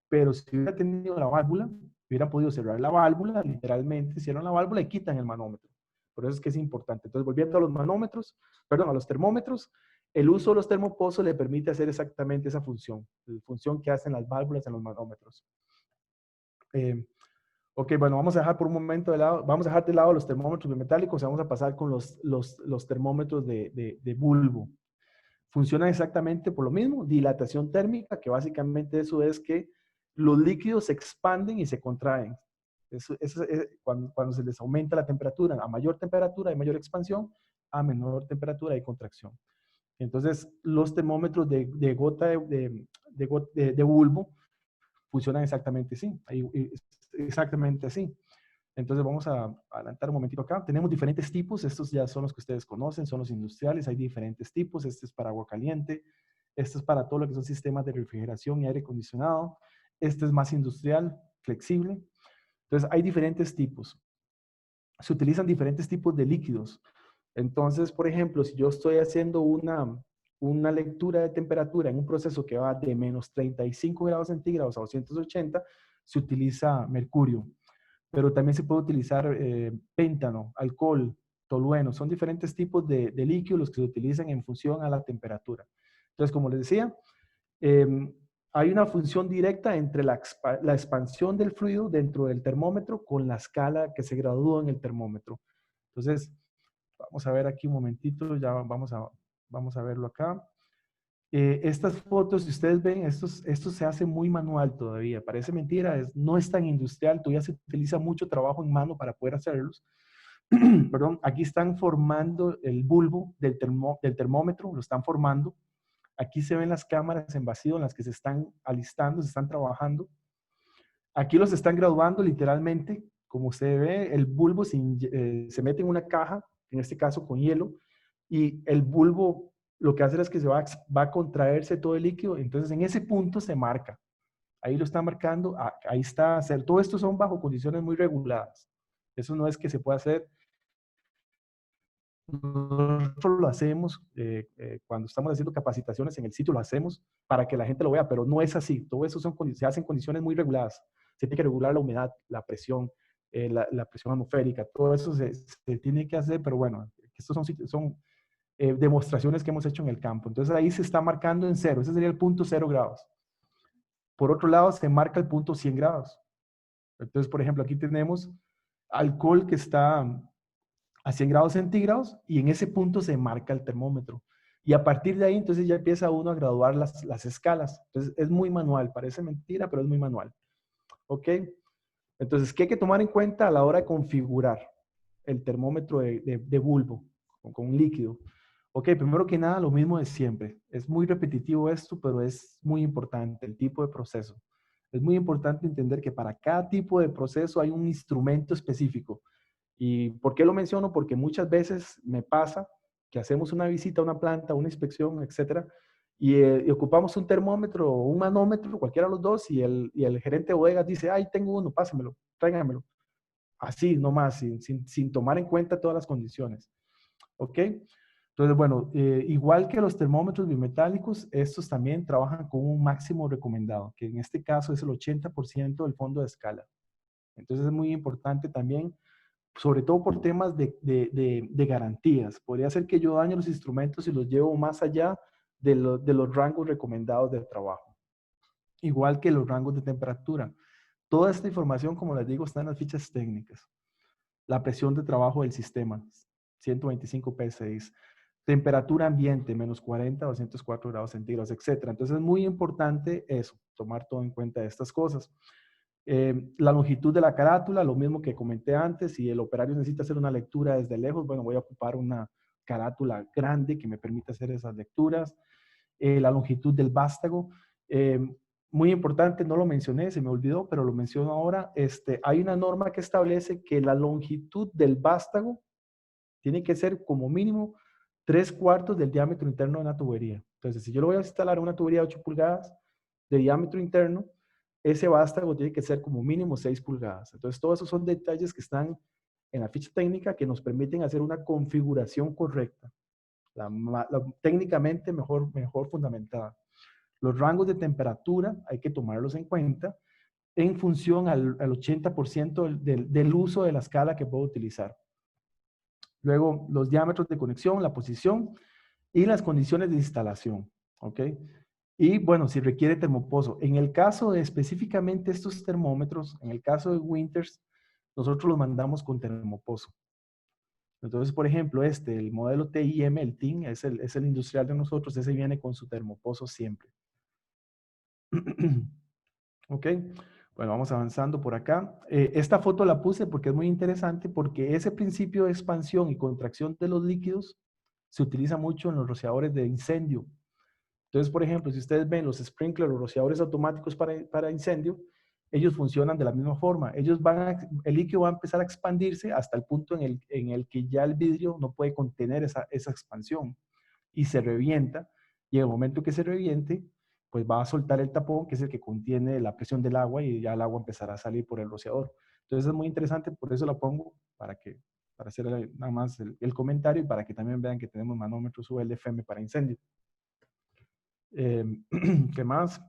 Speaker 2: Pero si hubiera tenido la válvula, hubieran podido cerrar la válvula, literalmente cierran la válvula y quitan el manómetro. Por eso es que es importante. Entonces, volviendo a los a los termómetros, el uso de los termopozos le permite hacer exactamente esa función, la función que hacen las válvulas en los manómetros. Ok, bueno, vamos a dejar por un momento de lado, vamos a dejar de lado los termómetros bimetálicos y vamos a pasar con los termómetros de bulbo. Funcionan exactamente por lo mismo, dilatación térmica, que básicamente eso es que los líquidos se expanden y se contraen. Eso es cuando se les aumenta la temperatura. A mayor temperatura hay mayor expansión, a menor temperatura hay contracción. Entonces, los termómetros de bulbo funcionan exactamente así. Exactamente así. Entonces vamos a adelantar un momentito acá. Tenemos diferentes tipos. Estos ya son los que ustedes conocen, son los industriales. Hay diferentes tipos. Este es para agua caliente. Este es para todo lo que son sistemas de refrigeración y aire acondicionado. Este es más industrial, flexible. Entonces hay diferentes tipos. Se utilizan diferentes tipos de líquidos. Entonces, por ejemplo, si yo estoy haciendo una lectura de temperatura en un proceso que va de menos 35 grados centígrados a 280, se utiliza mercurio. Pero también se puede utilizar péntano, alcohol, tolueno. Son diferentes tipos de líquidos los que se utilizan en función a la temperatura. Entonces, como les decía, hay una función directa entre la expansión del fluido dentro del termómetro con la escala que se gradúa en el termómetro. Entonces, vamos a ver aquí un momentito, ya vamos a verlo acá. Estas fotos, si ustedes ven, esto se hace muy manual todavía. Parece mentira, no es tan industrial, todavía se utiliza mucho trabajo en mano para poder hacerlos. Perdón, aquí están formando el bulbo del termómetro, lo están formando. Aquí se ven las cámaras en vacío en las que se están alistando, se están trabajando. Aquí los están graduando literalmente. Como usted ve, el bulbo se mete en una caja, en este caso con hielo, y el bulbo lo que hace es que va a contraerse todo el líquido. Entonces, en ese punto se marca. Ahí lo está marcando, ahí está. Todo esto son bajo condiciones muy reguladas. Eso no es que se pueda hacer. Nosotros lo hacemos cuando estamos haciendo capacitaciones en el sitio, lo hacemos para que la gente lo vea, pero no es así. Todo eso se hace en condiciones muy reguladas. Se tiene que regular la humedad, la presión atmosférica, todo eso se tiene que hacer, pero bueno, estos son demostraciones que hemos hecho en el campo. Entonces ahí se está marcando en cero, ese sería el punto 0 grados. Por otro lado, se marca el punto 100 grados. Entonces, por ejemplo, aquí tenemos alcohol que está a 100 grados centígrados y en ese punto se marca el termómetro. Y a partir de ahí, entonces ya empieza uno a graduar las escalas. Entonces es muy manual, parece mentira, pero es muy manual. ¿Ok? Entonces, ¿qué hay que tomar en cuenta a la hora de configurar el termómetro de bulbo con un líquido? Ok, primero que nada, lo mismo de siempre. Es muy repetitivo esto, pero es muy importante el tipo de proceso. Es muy importante entender que para cada tipo de proceso hay un instrumento específico. ¿Y por qué lo menciono? Porque muchas veces me pasa que hacemos una visita a una planta, una inspección, etcétera, y ocupamos un termómetro o un manómetro, cualquiera de los dos, y el gerente de bodegas dice, ay, tengo uno, pásamelo, tráigamelo. Así, nomás, sin tomar en cuenta todas las condiciones. ¿Ok? Entonces, bueno, igual que los termómetros bimetálicos, estos también trabajan con un máximo recomendado, que en este caso es el 80% del fondo de escala. Entonces es muy importante también, sobre todo por temas de garantías. Podría ser que yo dañe los instrumentos y los llevo más allá de los rangos recomendados de trabajo. Igual que los rangos de temperatura. Toda esta información, como les digo, está en las fichas técnicas. La presión de trabajo del sistema, 125 PSI. Temperatura ambiente, menos 40, 204 grados centígrados, etcétera. Entonces es muy importante eso, tomar todo en cuenta de estas cosas. La longitud de la carátula, lo mismo que comenté antes, si el operario necesita hacer una lectura desde lejos, bueno, voy a ocupar una carátula grande que me permita hacer esas lecturas. La longitud del vástago, eh, muy importante, no lo mencioné, se me olvidó, pero lo menciono ahora. Hay una norma que establece que la longitud del vástago tiene que ser como mínimo 3/4 del diámetro interno de una tubería. Entonces, si yo lo voy a instalar en una tubería de 8 pulgadas de diámetro interno, ese vástago tiene que ser como mínimo 6 pulgadas. Entonces, todos esos son detalles que están en la ficha técnica que nos permiten hacer una configuración correcta, técnicamente mejor fundamentada. Los rangos de temperatura hay que tomarlos en cuenta en función al 80% del uso de la escala que puedo utilizar. Luego, los diámetros de conexión, la posición y las condiciones de instalación. ¿Ok? Y bueno, si requiere termopozo. En el caso de específicamente estos termómetros, en el caso de Winters, nosotros los mandamos con termopozo. Entonces, por ejemplo, el modelo TIM, el TIN, es el industrial de nosotros, ese viene con su termopozo siempre. ¿Ok? Bueno, vamos avanzando por acá. Esta foto la puse porque es muy interesante, porque ese principio de expansión y contracción de los líquidos se utiliza mucho en los rociadores de incendio. Entonces, por ejemplo, si ustedes ven los sprinklers o rociadores automáticos para incendio, ellos funcionan de la misma forma. El líquido va a empezar a expandirse hasta el punto en el que ya el vidrio no puede contener esa expansión y se revienta. Y en el momento que se reviente, pues va a soltar el tapón, que es el que contiene la presión del agua, y ya el agua empezará a salir por el rociador. Entonces es muy interesante, por eso la pongo, para hacer nada más el comentario y para que también vean que tenemos manómetros ULFM para incendio. ¿Qué más?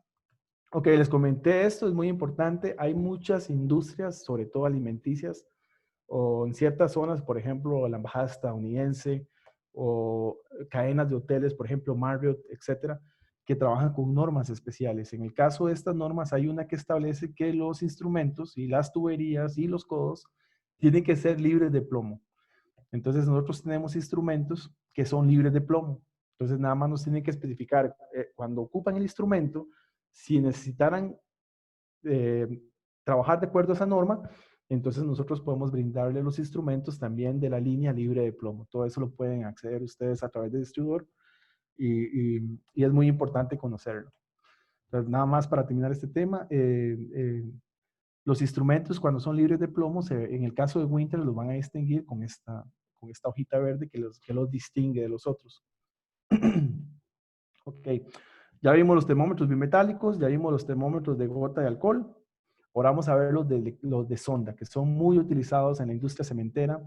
Speaker 2: Ok, les comenté esto, es muy importante. Hay muchas industrias, sobre todo alimenticias, o en ciertas zonas, por ejemplo, la embajada estadounidense, o cadenas de hoteles, por ejemplo, Marriott, etcétera, que trabajan con normas especiales. En el caso de estas normas, hay una que establece que los instrumentos y las tuberías y los codos tienen que ser libres de plomo. Entonces, nosotros tenemos instrumentos que son libres de plomo. Entonces, nada más nos tienen que especificar cuando ocupan el instrumento, si necesitaran trabajar de acuerdo a esa norma, entonces nosotros podemos brindarle los instrumentos también de la línea libre de plomo. Todo eso lo pueden acceder ustedes a través del distribuidor y es muy importante conocerlo. Entonces, nada más para terminar este tema, los instrumentos cuando son libres de plomo, en el caso de Winter, los van a distinguir con esta hojita verde que los distingue de los otros. Ok, ya vimos los termómetros bimetálicos, ya vimos los termómetros de gota de alcohol. Ahora vamos a ver los de sonda, que son muy utilizados en la industria cementera,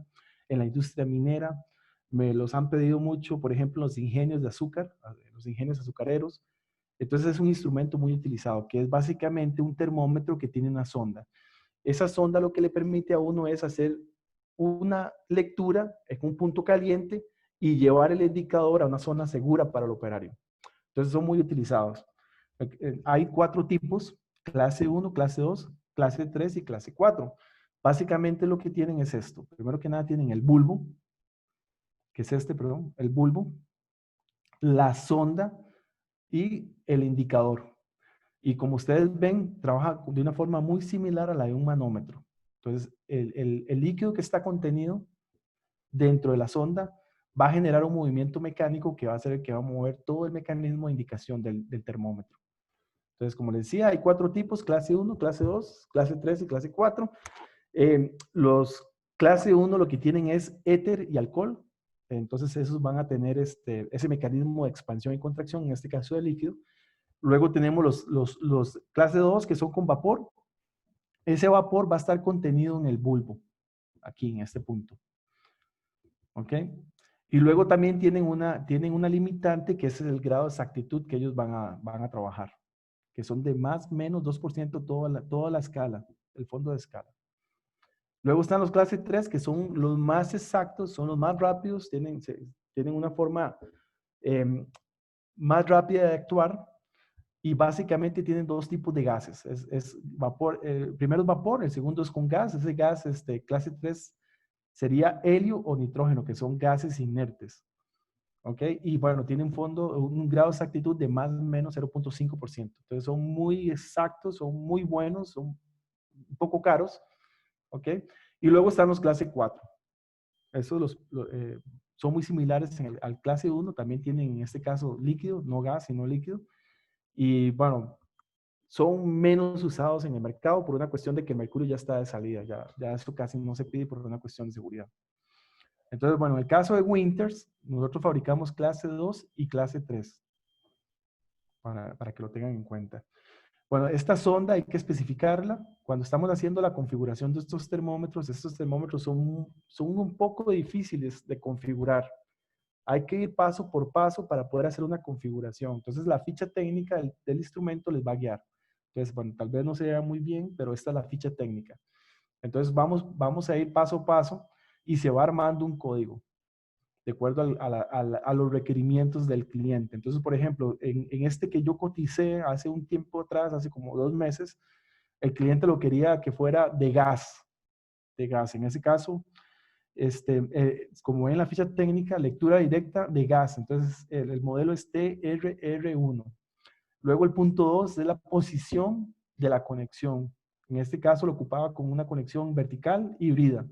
Speaker 2: en la industria minera. Me los han pedido mucho, por ejemplo, los ingenios de azúcar, los ingenios azucareros. Entonces es un instrumento muy utilizado, que es básicamente un termómetro que tiene una sonda. Esa sonda lo que le permite a uno es hacer una lectura en un punto caliente y llevar el indicador a una zona segura para el operario. Entonces son muy utilizados. Hay 4 tipos: clase 1, clase 2, clase 3 y clase 4. Básicamente lo que tienen es esto. Primero que nada tienen el bulbo, que es perdón, el bulbo, la sonda y el indicador. Y como ustedes ven, trabaja de una forma muy similar a la de un manómetro. Entonces, el líquido que está contenido dentro de la sonda va a generar un movimiento mecánico que va a ser el que va a mover todo el mecanismo de indicación del termómetro. Entonces, como les decía, hay 4 tipos: clase 1, clase 2, clase 3 y clase 4. Los clase 1 lo que tienen es éter y alcohol. Entonces, esos van a tener ese mecanismo de expansión y contracción, en este caso de líquido. Luego tenemos los clase 2, que son con vapor. Ese vapor va a estar contenido en el bulbo, aquí en este punto. ¿Ok? Y luego también tienen una limitante, que es el grado de exactitud que ellos van a trabajar, que son de más o menos 2% toda la escala, el fondo de escala. Luego están los clase 3, que son los más exactos, son los más rápidos, tienen una forma más rápida de actuar, y básicamente tienen 2 tipos de gases. Es vapor, el primero es vapor, el segundo es con gas. Ese gas, clase 3, sería helio o nitrógeno, que son gases inertes. ¿Ok? Y bueno, tienen un grado de exactitud de más o menos 0.5%. Entonces son muy exactos, son muy buenos, son un poco caros. ¿Ok? Y luego están los clase 4. Esos son muy similares al clase 1. También tienen, en este caso, líquido, no gas, sino líquido. Y bueno, son menos usados en el mercado por una cuestión de que el mercurio ya está de salida. Ya esto casi no se pide por una cuestión de seguridad. Entonces, bueno, en el caso de Winters, nosotros fabricamos clase 2 y clase 3, para que lo tengan en cuenta. Bueno, esta sonda hay que especificarla. Cuando estamos haciendo la configuración de estos termómetros son un poco difíciles de configurar. Hay que ir paso por paso para poder hacer una configuración. Entonces, la ficha técnica del instrumento les va a guiar. Entonces, bueno, tal vez no se vea muy bien, pero esta es la ficha técnica. Entonces, vamos a ir paso a paso y se va armando un código de acuerdo a los requerimientos del cliente. Entonces, por ejemplo, en este que yo coticé hace un tiempo atrás, hace como 2 meses, el cliente lo quería que fuera de gas. De gas. En ese caso, como ven en la ficha técnica, lectura directa de gas. Entonces, el modelo es TRR1. Luego el punto 2 es la posición de la conexión. En este caso lo ocupaba con una conexión vertical híbrida.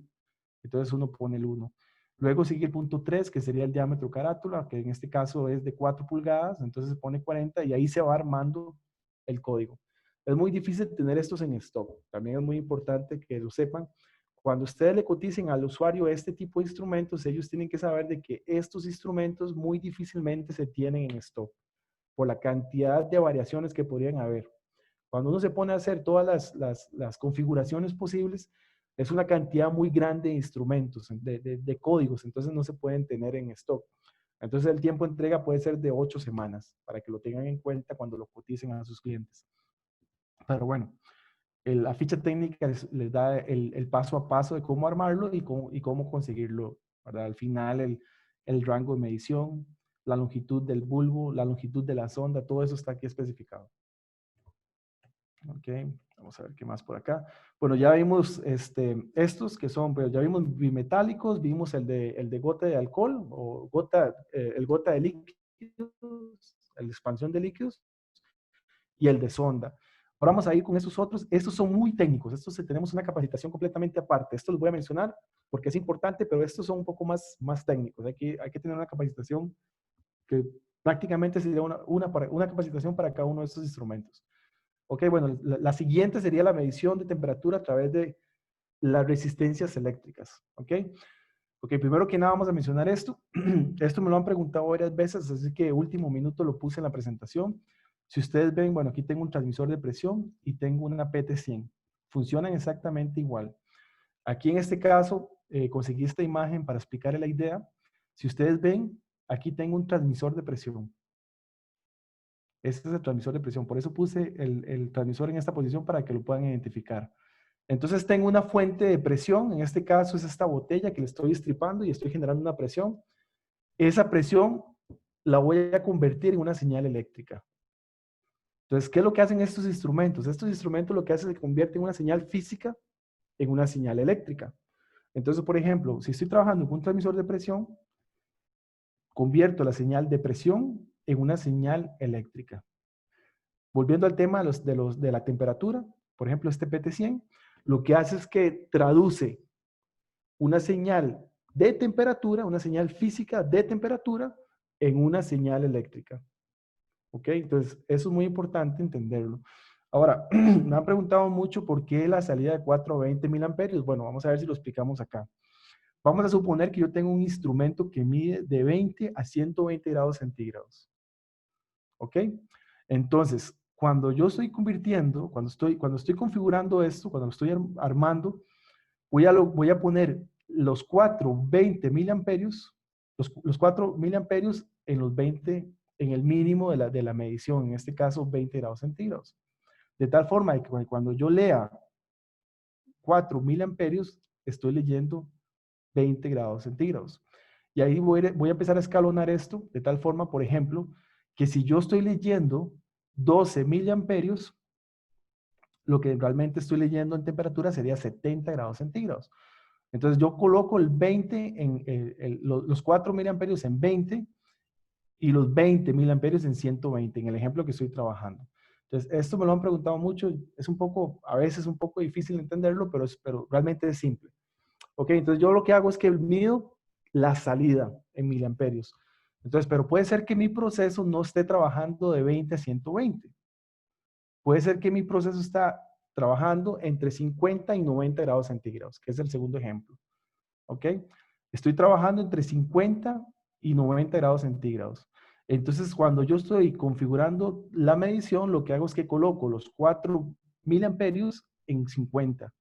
Speaker 2: Entonces uno pone el 1. Luego sigue el punto 3, que sería el diámetro carátula, que en este caso es de 4 pulgadas, entonces se pone 40 y ahí se va armando el código. Es muy difícil tener estos en stock. También es muy importante que lo sepan. Cuando ustedes le coticen al usuario este tipo de instrumentos, ellos tienen que saber de que estos instrumentos muy difícilmente se tienen en stock por la cantidad de variaciones que podrían haber. Cuando uno se pone a hacer todas las configuraciones posibles, es una cantidad muy grande de instrumentos, de códigos, entonces no se pueden tener en stock. Entonces el tiempo de entrega puede ser de 8 semanas, para que lo tengan en cuenta cuando lo coticen a sus clientes. Pero bueno, la ficha técnica les da el paso a paso de cómo armarlo y cómo conseguirlo, ¿verdad? Al final el rango de medición, la longitud del bulbo, la longitud de la sonda, todo eso está aquí especificado. Ok, vamos a ver qué más por acá. Bueno, ya vimos estos que son, pues ya vimos bimetálicos, vimos el de gota de alcohol o el gota de líquidos, el de expansión de líquidos y el de sonda. Ahora vamos a ir con estos otros. Estos son muy técnicos. Estos tenemos una capacitación completamente aparte. Esto los voy a mencionar porque es importante, pero estos son un poco más técnicos. Hay que tener una capacitación que prácticamente sería una capacitación para cada uno de estos instrumentos. Ok, bueno, la siguiente sería la medición de temperatura a través de las resistencias eléctricas. Ok, primero que nada vamos a mencionar esto. Esto me lo han preguntado varias veces, así que último minuto lo puse en la presentación. Si ustedes ven, bueno, aquí tengo un transmisor de presión y tengo una PT100. Funcionan exactamente igual. Aquí en este caso, conseguí esta imagen para explicarle la idea. Si ustedes ven, aquí tengo un transmisor de presión. Este es el transmisor de presión. Por eso puse el transmisor en esta posición para que lo puedan identificar. Entonces tengo una fuente de presión. En este caso es esta botella que le estoy estripando y estoy generando una presión. Esa presión la voy a convertir en una señal eléctrica. Entonces, ¿qué es lo que hacen estos instrumentos? Estos instrumentos lo que hacen es que convierten una señal física en una señal eléctrica. Entonces, por ejemplo, si estoy trabajando con un transmisor de presión, convierto la señal de presión en una señal eléctrica. Volviendo al tema de la temperatura, por ejemplo, este PT100, lo que hace es que traduce una señal de temperatura, una señal física de temperatura en una señal eléctrica. ¿Ok? Entonces, eso es muy importante entenderlo. Ahora, me han preguntado mucho por qué la salida de 4 a 20 mil amperios. Bueno, vamos a ver si lo explicamos acá. Vamos a suponer que yo tengo un instrumento que mide de 20 a 120 grados centígrados. ¿Ok? Entonces, cuando yo estoy convirtiendo, cuando estoy configurando esto, cuando lo estoy armando, voy a poner los 4 20 miliamperios, los 4 miliamperios en los 20, en el mínimo de la medición, en este caso 20 grados centígrados. De tal forma que cuando yo lea 4 miliamperios, estoy leyendo 20 grados centígrados. Y ahí voy a empezar a escalonar esto de tal forma, por ejemplo, que si yo estoy leyendo 12 miliamperios, lo que realmente estoy leyendo en temperatura sería 70 grados centígrados. Entonces yo coloco el 20 los 4 miliamperios en 20 y los 20 miliamperios en 120, en el ejemplo que estoy trabajando. Entonces, esto me lo han preguntado mucho, es un poco, a veces un poco difícil entenderlo, pero realmente es simple. Ok, entonces yo lo que hago es que mido la salida en miliamperios. Entonces, pero puede ser que mi proceso no esté trabajando de 20 a 120. Puede ser que mi proceso está trabajando entre 50 y 90 grados centígrados, que es el segundo ejemplo. ¿Ok? Estoy trabajando entre 50 y 90 grados centígrados. Entonces, cuando yo estoy configurando la medición, lo que hago es que coloco los 4 miliamperios en 50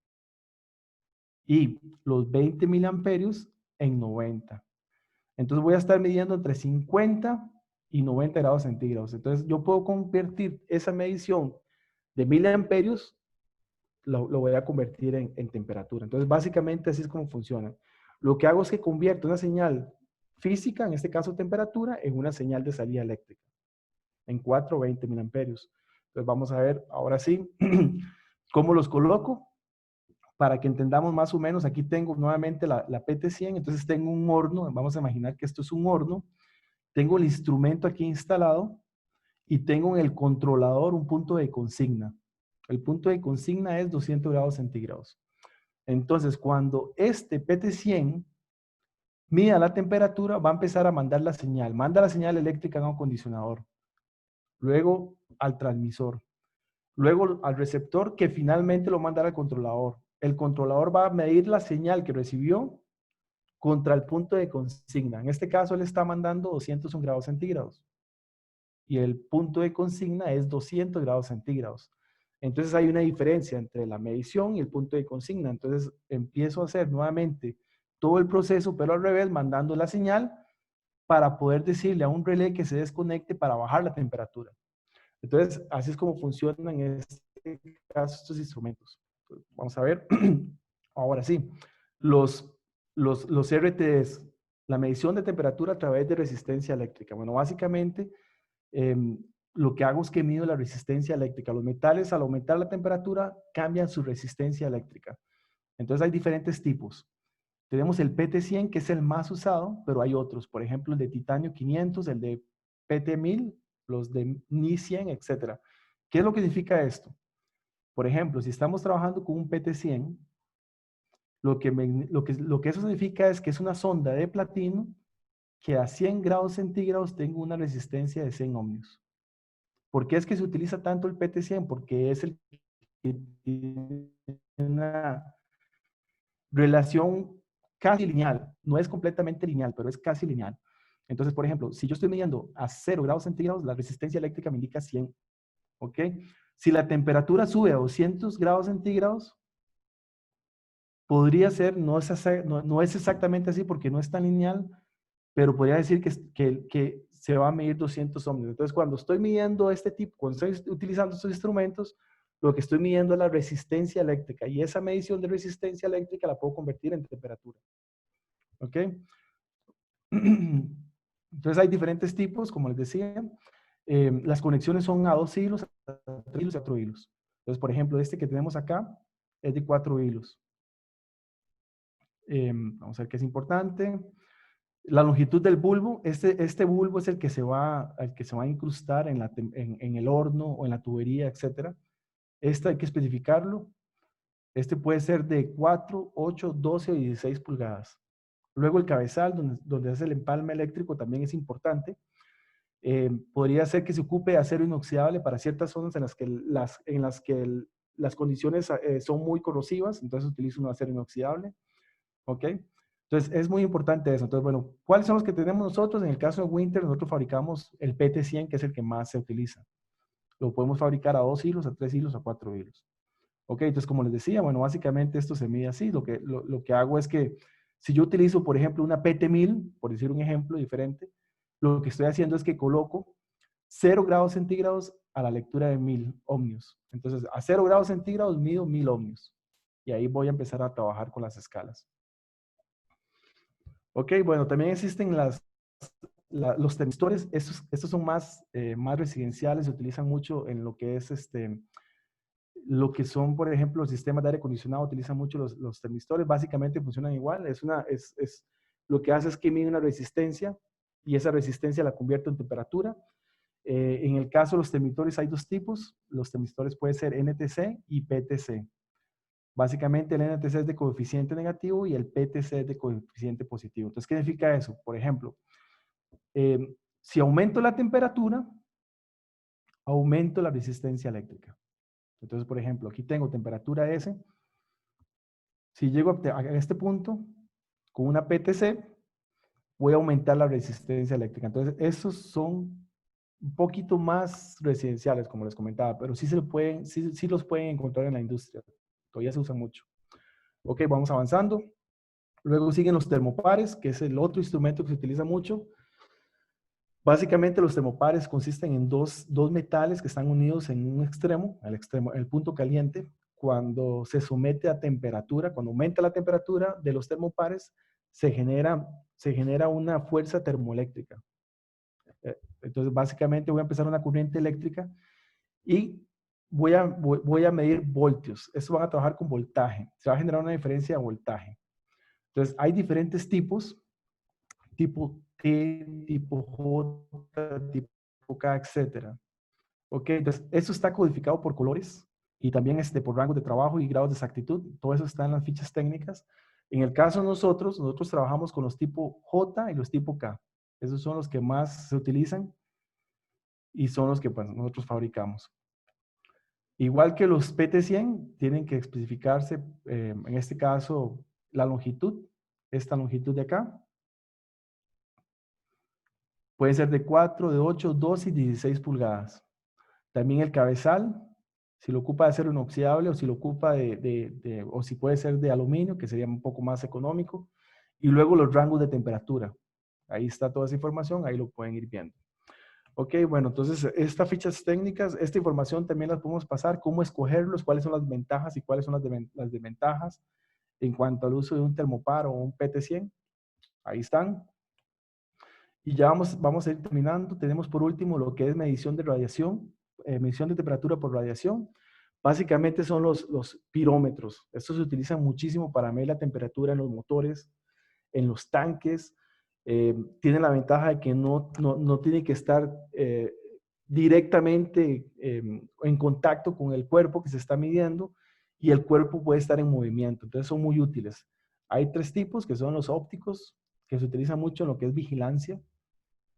Speaker 2: y los 20 miliamperios en 90. Entonces voy a estar midiendo entre 50 y 90 grados centígrados. Entonces yo puedo convertir esa medición de miliamperios, lo voy a convertir en temperatura. Entonces básicamente así es como funciona. Lo que hago es que convierto una señal física, en este caso temperatura, en una señal de salida eléctrica, en 4 o 20 miliamperios. Entonces vamos a ver ahora sí cómo los coloco. Para que entendamos más o menos, aquí tengo nuevamente la PT100, entonces tengo un horno, vamos a imaginar que esto es un horno, tengo el instrumento aquí instalado y tengo en el controlador un punto de consigna. El punto de consigna es 200 grados centígrados. Entonces, cuando este PT100 mida la temperatura, va a empezar a mandar la señal. Manda la señal eléctrica a un acondicionador, luego al transmisor, luego al receptor que finalmente lo manda al controlador. El controlador va a medir la señal que recibió contra el punto de consigna. En este caso, él está mandando 201 grados centígrados. Y el punto de consigna es 200 grados centígrados. Entonces hay una diferencia entre la medición y el punto de consigna. Entonces empiezo a hacer nuevamente todo el proceso, pero al revés, mandando la señal para poder decirle a un relé que se desconecte para bajar la temperatura. Entonces, así es como funcionan en este caso estos instrumentos. Vamos a ver. Ahora sí, los RTEs, la medición de temperatura a través de resistencia eléctrica. Bueno, básicamente, lo que hago es que mido la resistencia eléctrica. Los metales, al aumentar la temperatura, cambian su resistencia eléctrica. Entonces, hay diferentes tipos. Tenemos el PT100, que es el más usado, pero hay otros. Por ejemplo, el de titanio 500, el de PT1000, los de Ni100, etc. ¿Qué es lo que significa esto? Por ejemplo, si estamos trabajando con un PT100, lo que eso significa es que es una sonda de platino que a 100 grados centígrados tengo una resistencia de 100 ohmios. ¿Por qué es que se utiliza tanto el PT100? Porque es el que tiene una relación casi lineal. No es completamente lineal, pero es casi lineal. Entonces, por ejemplo, si yo estoy midiendo a 0 grados centígrados, la resistencia eléctrica me indica 100. ¿Ok? Si la temperatura sube a 200 grados centígrados, podría ser, no es exactamente así porque no es tan lineal, pero podría decir que se va a medir 200 ohmios. Entonces, cuando estoy midiendo cuando estoy utilizando estos instrumentos, lo que estoy midiendo es la resistencia eléctrica y esa medición de resistencia eléctrica la puedo convertir en temperatura. ¿Ok? Entonces, hay diferentes tipos, como les decía. Las conexiones son a 2 hilos, a 3 hilos y a 4 hilos. Entonces, por ejemplo, este que tenemos acá es de 4 hilos. Vamos a ver qué es importante. La longitud del bulbo, este bulbo es el que se va a incrustar en el horno o en la tubería, etc. Este hay que especificarlo. Este puede ser de 4, 8, 12 o 16 pulgadas. Luego el cabezal, donde hace el empalme eléctrico, también es importante. Podría ser que se ocupe de acero inoxidable para ciertas zonas en las que las condiciones son muy corrosivas, entonces utilizo un acero inoxidable. ¿Ok? Entonces, es muy importante eso. Entonces, bueno, ¿cuáles son los que tenemos nosotros? En el caso de Winter, nosotros fabricamos el PT100, que es el que más se utiliza. Lo podemos fabricar a 2 hilos, a 3 hilos, a 4 hilos. ¿Ok? Entonces, como les decía, bueno, básicamente esto se mide así. Lo que hago es que si yo utilizo, por ejemplo, una PT1000, por decir un ejemplo diferente, lo que estoy haciendo es que coloco 0 grados centígrados a la lectura de 1000 ohmios. Entonces, a 0 grados centígrados mido 1000 ohmios. Y ahí voy a empezar a trabajar con las escalas. Ok, bueno, también existen los temistores. Estos son más residenciales, se utilizan mucho en lo que es lo que son, por ejemplo, los sistemas de aire acondicionado utilizan mucho los termistores. Básicamente funcionan igual. Lo que hace es que mide una resistencia y esa resistencia la convierte en temperatura. En el caso de los termistores hay dos tipos. Los termistores pueden ser NTC y PTC. Básicamente el NTC es de coeficiente negativo y el PTC es de coeficiente positivo. Entonces, ¿qué significa eso? Por ejemplo, si aumento la temperatura, aumento la resistencia eléctrica. Entonces, por ejemplo, aquí tengo temperatura S. Si llego a este punto, con una PTC, voy a aumentar la resistencia eléctrica. Entonces, estos son un poquito más residenciales, como les comentaba, pero sí los pueden encontrar en la industria. Todavía se usan mucho. Ok, vamos avanzando. Luego siguen los termopares, que es el otro instrumento que se utiliza mucho. Básicamente los termopares consisten en dos metales que están unidos en un extremo, el punto caliente. Cuando se somete a temperatura, cuando aumenta la temperatura de los termopares, se genera una fuerza termoeléctrica. Entonces, básicamente voy a empezar una corriente eléctrica y voy a medir voltios. Estos van a trabajar con voltaje. Se va a generar una diferencia de voltaje. Entonces, hay diferentes tipos, tipo T, tipo J, tipo K, etc. Ok, entonces, eso está codificado por colores y también por rangos de trabajo y grados de exactitud. Todo eso está en las fichas técnicas. En el caso de nosotros trabajamos con los tipo J y los tipo K. Esos son los que más se utilizan y son los que pues, nosotros fabricamos. Igual que los PT100, tienen que especificarse, en este caso, la longitud, esta longitud de acá. Puede ser de 4, de 8, 12 y 16 pulgadas. También el cabezal, si lo ocupa de acero inoxidable o si lo ocupa o si puede ser de aluminio, que sería un poco más económico. Y luego los rangos de temperatura. Ahí está toda esa información, ahí lo pueden ir viendo. Ok, bueno, entonces estas fichas técnicas, esta información también las podemos pasar, cómo escogerlos, cuáles son las ventajas y cuáles son las desventajas en cuanto al uso de un termopar o un PT100. Ahí están. Y ya vamos a ir terminando. Tenemos por último lo que es medición de radiación, medición de temperatura por radiación. Básicamente son los pirómetros. Estos se utilizan muchísimo para medir la temperatura en los motores, en los tanques. Tienen la ventaja de que no tiene que estar directamente en contacto con el cuerpo que se está midiendo y el cuerpo puede estar en movimiento. Entonces son muy útiles. Hay 3 tipos que son los ópticos, que se utilizan mucho en lo que es vigilancia,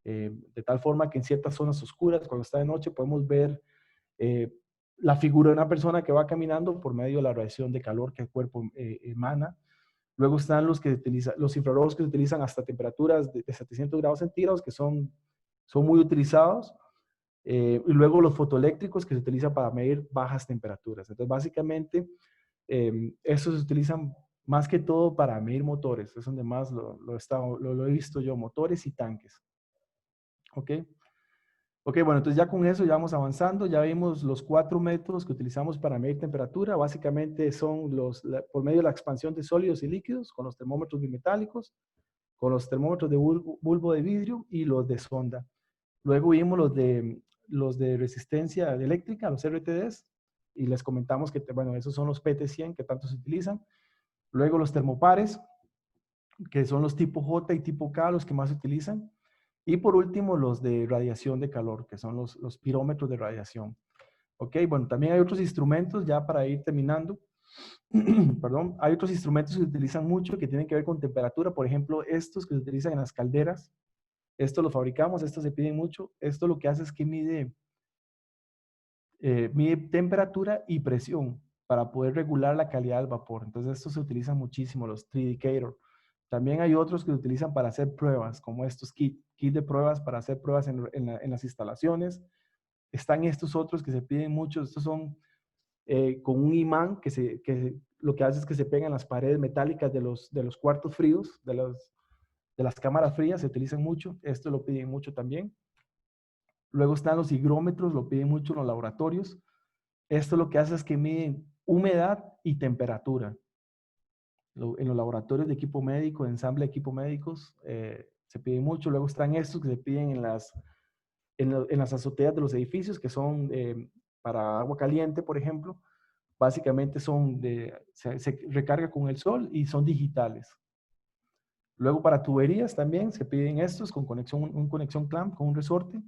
Speaker 2: de tal forma que en ciertas zonas oscuras, cuando está de noche, podemos ver la figura de una persona que va caminando por medio de la radiación de calor que el cuerpo emana. Luego están los infrarrojos que se utilizan hasta temperaturas de 700 grados centígrados, que son muy utilizados. Y luego los fotoeléctricos que se utilizan para medir bajas temperaturas. Entonces, básicamente, estos se utilizan más que todo para medir motores. Es donde más lo he visto yo, motores y tanques. ¿Ok? Ok, bueno, entonces ya con eso ya vamos avanzando. Ya vimos los 4 métodos que utilizamos para medir temperatura. Básicamente son por medio de la expansión de sólidos y líquidos, con los termómetros bimetálicos, con los termómetros de bulbo de vidrio y los de sonda. Luego vimos los de resistencia eléctrica, los RTDs, y les comentamos que, bueno, esos son los PT100 que tanto se utilizan. Luego los termopares, que son los tipo J y tipo K, los que más se utilizan. Y por último, los de radiación de calor, que son los pirómetros de radiación. Ok, bueno, también hay otros instrumentos ya para ir terminando. Perdón, hay otros instrumentos que se utilizan mucho que tienen que ver con temperatura. Por ejemplo, estos que se utilizan en las calderas. Estos los fabricamos, estos se piden mucho. Esto lo que hace es que mide temperatura y presión para poder regular la calidad del vapor. Entonces, estos se utilizan muchísimo, los 3Dcator. También hay otros que se utilizan para hacer pruebas, como estos kit de pruebas para hacer pruebas en las instalaciones. Están estos otros que se piden mucho. Estos son con un imán que lo que hace es que se pegan las paredes metálicas de los cuartos fríos, de las cámaras frías, se utilizan mucho. Esto lo piden mucho también. Luego están los higrómetros, lo piden mucho en los laboratorios. Esto lo que hace es que miden humedad y temperatura. En los laboratorios de equipo médico, de ensamble de equipo médicos, se piden mucho. Luego están estos que se piden en las azoteas de los edificios, que son para agua caliente, por ejemplo. Básicamente se recarga con el sol y son digitales. Luego para tuberías también se piden estos con un conexión clamp, con un resorte.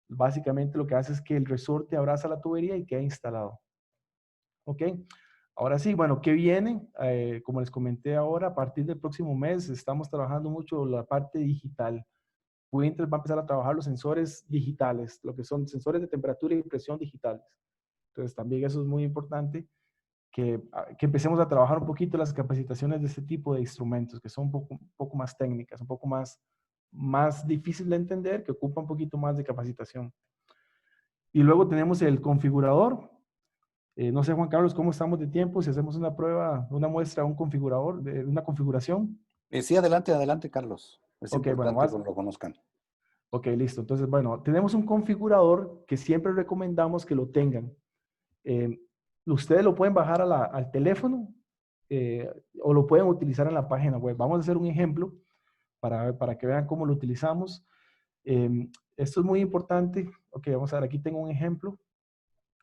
Speaker 2: Básicamente lo que hace es que el resorte abraza la tubería y queda instalado. ¿Ok? Ahora sí, bueno, ¿qué viene? Como les comenté ahora, a partir del próximo mes estamos trabajando mucho la parte digital. Winter va a empezar a trabajar los sensores digitales, lo que son sensores de temperatura y presión digitales. Entonces también eso es muy importante, que empecemos a trabajar un poquito las capacitaciones de este tipo de instrumentos, que son un poco más técnicas, un poco más difícil de entender, que ocupa un poquito más de capacitación. Y luego tenemos el configurador. No sé, Juan Carlos, ¿cómo estamos de tiempo? Si hacemos una prueba, una muestra, un configurador, una configuración.
Speaker 1: Sí, adelante, adelante, Carlos. Es
Speaker 2: Ok, bueno,
Speaker 1: importante que lo conozcan.
Speaker 2: Ok, listo. Entonces, bueno, tenemos un configurador que siempre recomendamos que lo tengan. Ustedes lo pueden bajar al teléfono o lo pueden utilizar en la página web. Vamos a hacer un ejemplo para que vean cómo lo utilizamos. Esto es muy importante. Ok, vamos a ver, aquí tengo un ejemplo.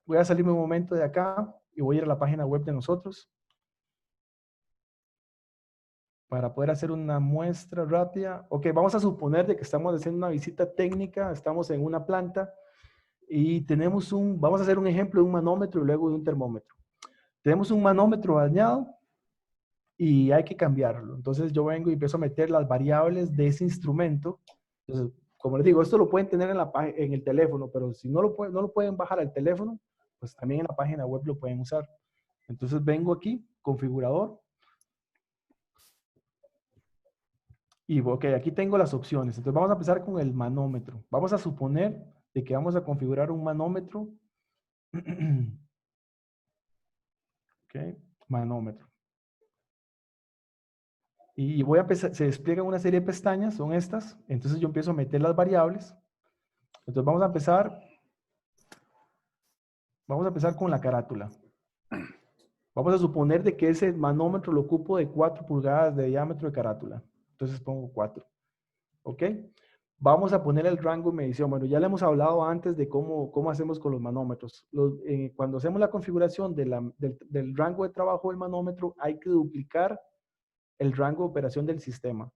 Speaker 2: Voy a salirme un momento de acá y voy a ir a la página web de nosotros para poder hacer una muestra rápida. Ok, vamos a suponer de que estamos haciendo una visita técnica, estamos en una planta y vamos a hacer un ejemplo de un manómetro y luego de un termómetro. Tenemos un manómetro dañado y hay que cambiarlo. Entonces yo vengo y empiezo a meter las variables de ese instrumento. Entonces, como les digo, esto lo pueden tener en el teléfono, pero si no lo pueden bajar al teléfono, pues también en la página web lo pueden usar. Entonces vengo aquí, configurador. Y ok, aquí tengo las opciones. Entonces vamos a empezar con el manómetro. Vamos a suponer de que vamos a configurar un manómetro. Ok, manómetro. Y voy a empezar, se despliegan una serie de pestañas, son estas. Entonces yo empiezo a meter las variables. Entonces vamos a empezar con la carátula. Vamos a suponer de que ese manómetro lo ocupo de 4 pulgadas de diámetro de carátula. Entonces pongo 4. ¿Ok? Vamos a poner el rango de medición. Bueno, ya le hemos hablado antes de cómo hacemos con los manómetros. Cuando hacemos la configuración del rango de trabajo del manómetro, hay que duplicar el rango de operación del sistema.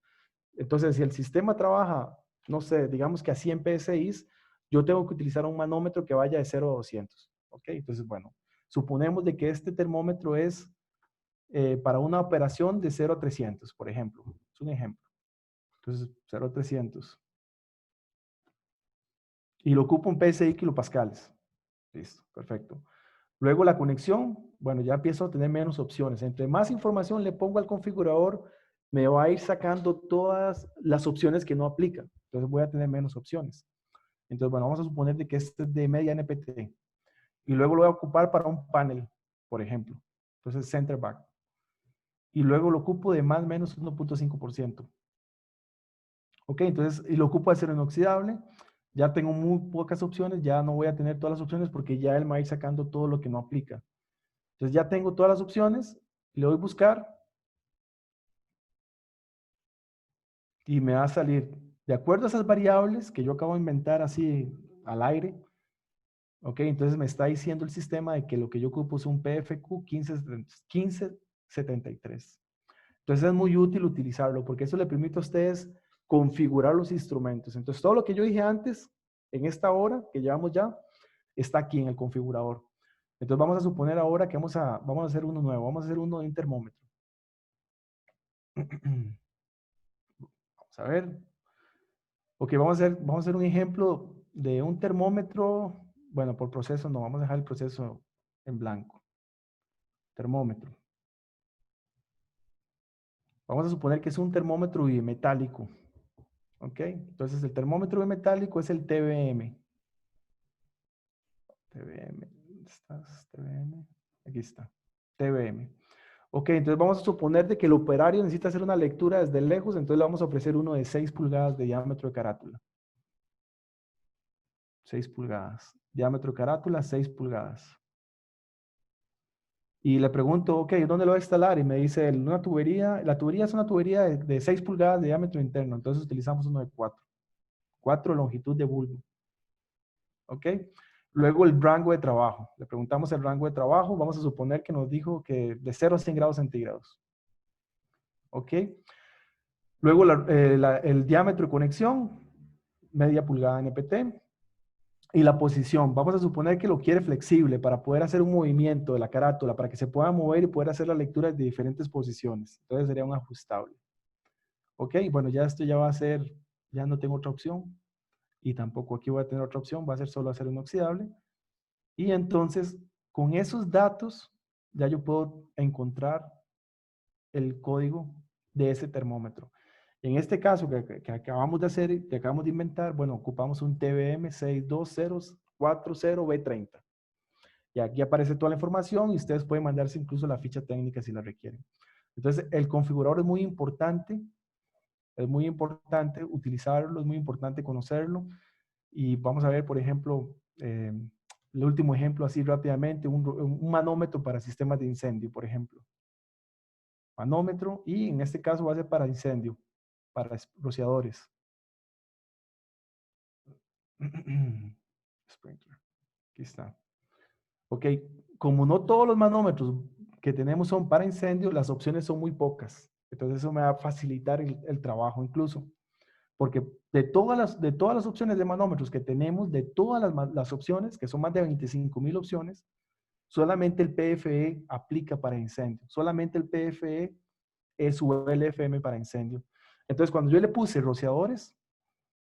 Speaker 2: Entonces, si el sistema trabaja, no sé, digamos que a 100 PSI, yo tengo que utilizar un manómetro que vaya de 0 a 200. ¿Ok? Entonces, bueno, suponemos de que este termómetro es para una operación de 0 a 300, por ejemplo. Es un ejemplo. Entonces, 0 a 300. Y lo ocupo en PSI kilopascales. Listo, perfecto. Luego la conexión, bueno, ya empiezo a tener menos opciones. Entre más información le pongo al configurador, me va a ir sacando todas las opciones que no aplican. Entonces voy a tener menos opciones. Entonces, bueno, vamos a suponer de que este es de media NPT. Y luego lo voy a ocupar para un panel, por ejemplo. Entonces, center back. Y luego lo ocupo de más o menos 1.5%. Ok, entonces, y lo ocupo de acero inoxidable. Ya tengo muy pocas opciones, ya no voy a tener todas las opciones porque ya él me va a ir sacando todo lo que no aplica. Entonces ya tengo todas las opciones, le doy buscar y me va a salir, de acuerdo a esas variables que yo acabo de inventar así al aire, ok, entonces me está diciendo el sistema de que lo que yo ocupo es un PFQ 1573. Entonces es muy útil utilizarlo porque eso le permite a ustedes configurar los instrumentos. Entonces todo lo que yo dije antes, en esta hora que llevamos ya, está aquí en el configurador. Entonces vamos a suponer ahora que vamos a hacer uno nuevo. Vamos a hacer uno de un termómetro. Vamos a ver. Ok, vamos a hacer un ejemplo de un termómetro. Bueno, por proceso no, vamos a dejar el proceso en blanco. Termómetro. Vamos a suponer que es un termómetro bimetálico. Ok, entonces el termómetro bimetálico es el TBM. TBM, ¿dónde estás? TBM, aquí está. TBM. Ok, entonces vamos a suponer de que el operario necesita hacer una lectura desde lejos, entonces le vamos a ofrecer uno de 6 pulgadas de diámetro de carátula. 6 pulgadas. Diámetro de carátula, 6 pulgadas. Y le pregunto, ok, ¿dónde lo va a instalar? Y me dice, una tubería, la tubería es una tubería de 6 pulgadas de diámetro interno, entonces utilizamos uno de 4. 4 longitud de bulbo. ¿Ok? Luego el rango de trabajo. Le preguntamos el rango de trabajo, vamos a suponer que nos dijo que de 0 a 100 grados centígrados. ¿Ok? Luego el diámetro de conexión, media pulgada NPT. Y la posición, vamos a suponer que lo quiere flexible para poder hacer un movimiento de la carátula, para que se pueda mover y poder hacer la lectura de diferentes posiciones. Entonces sería un ajustable. Ok, bueno, ya esto ya va a ser, ya no tengo otra opción. Y tampoco aquí voy a tener otra opción, va a ser solo hacer un oxidable. Y entonces, con esos datos, ya yo puedo encontrar el código de ese termómetro. En este caso que acabamos de hacer, que acabamos de inventar, bueno, ocupamos un TBM 62040B30. Y aquí aparece toda la información y ustedes pueden mandarse incluso la ficha técnica si la requieren. Entonces, el configurador es muy importante utilizarlo, es muy importante conocerlo. Y vamos a ver, por ejemplo, el último ejemplo así rápidamente, un manómetro para sistemas de incendio, por ejemplo. Manómetro y en este caso va a ser para incendio, para rociadores. Sprinkler. Aquí está. Ok, como no todos los manómetros que tenemos son para incendio, las opciones son muy pocas. Entonces eso me va a facilitar el trabajo incluso. Porque de todas las opciones de manómetros que tenemos, de todas las opciones, que son más de 25,000 opciones, solamente el PFE aplica para incendio. Solamente el PFE es su LFM para incendio. Entonces, cuando yo le puse rociadores,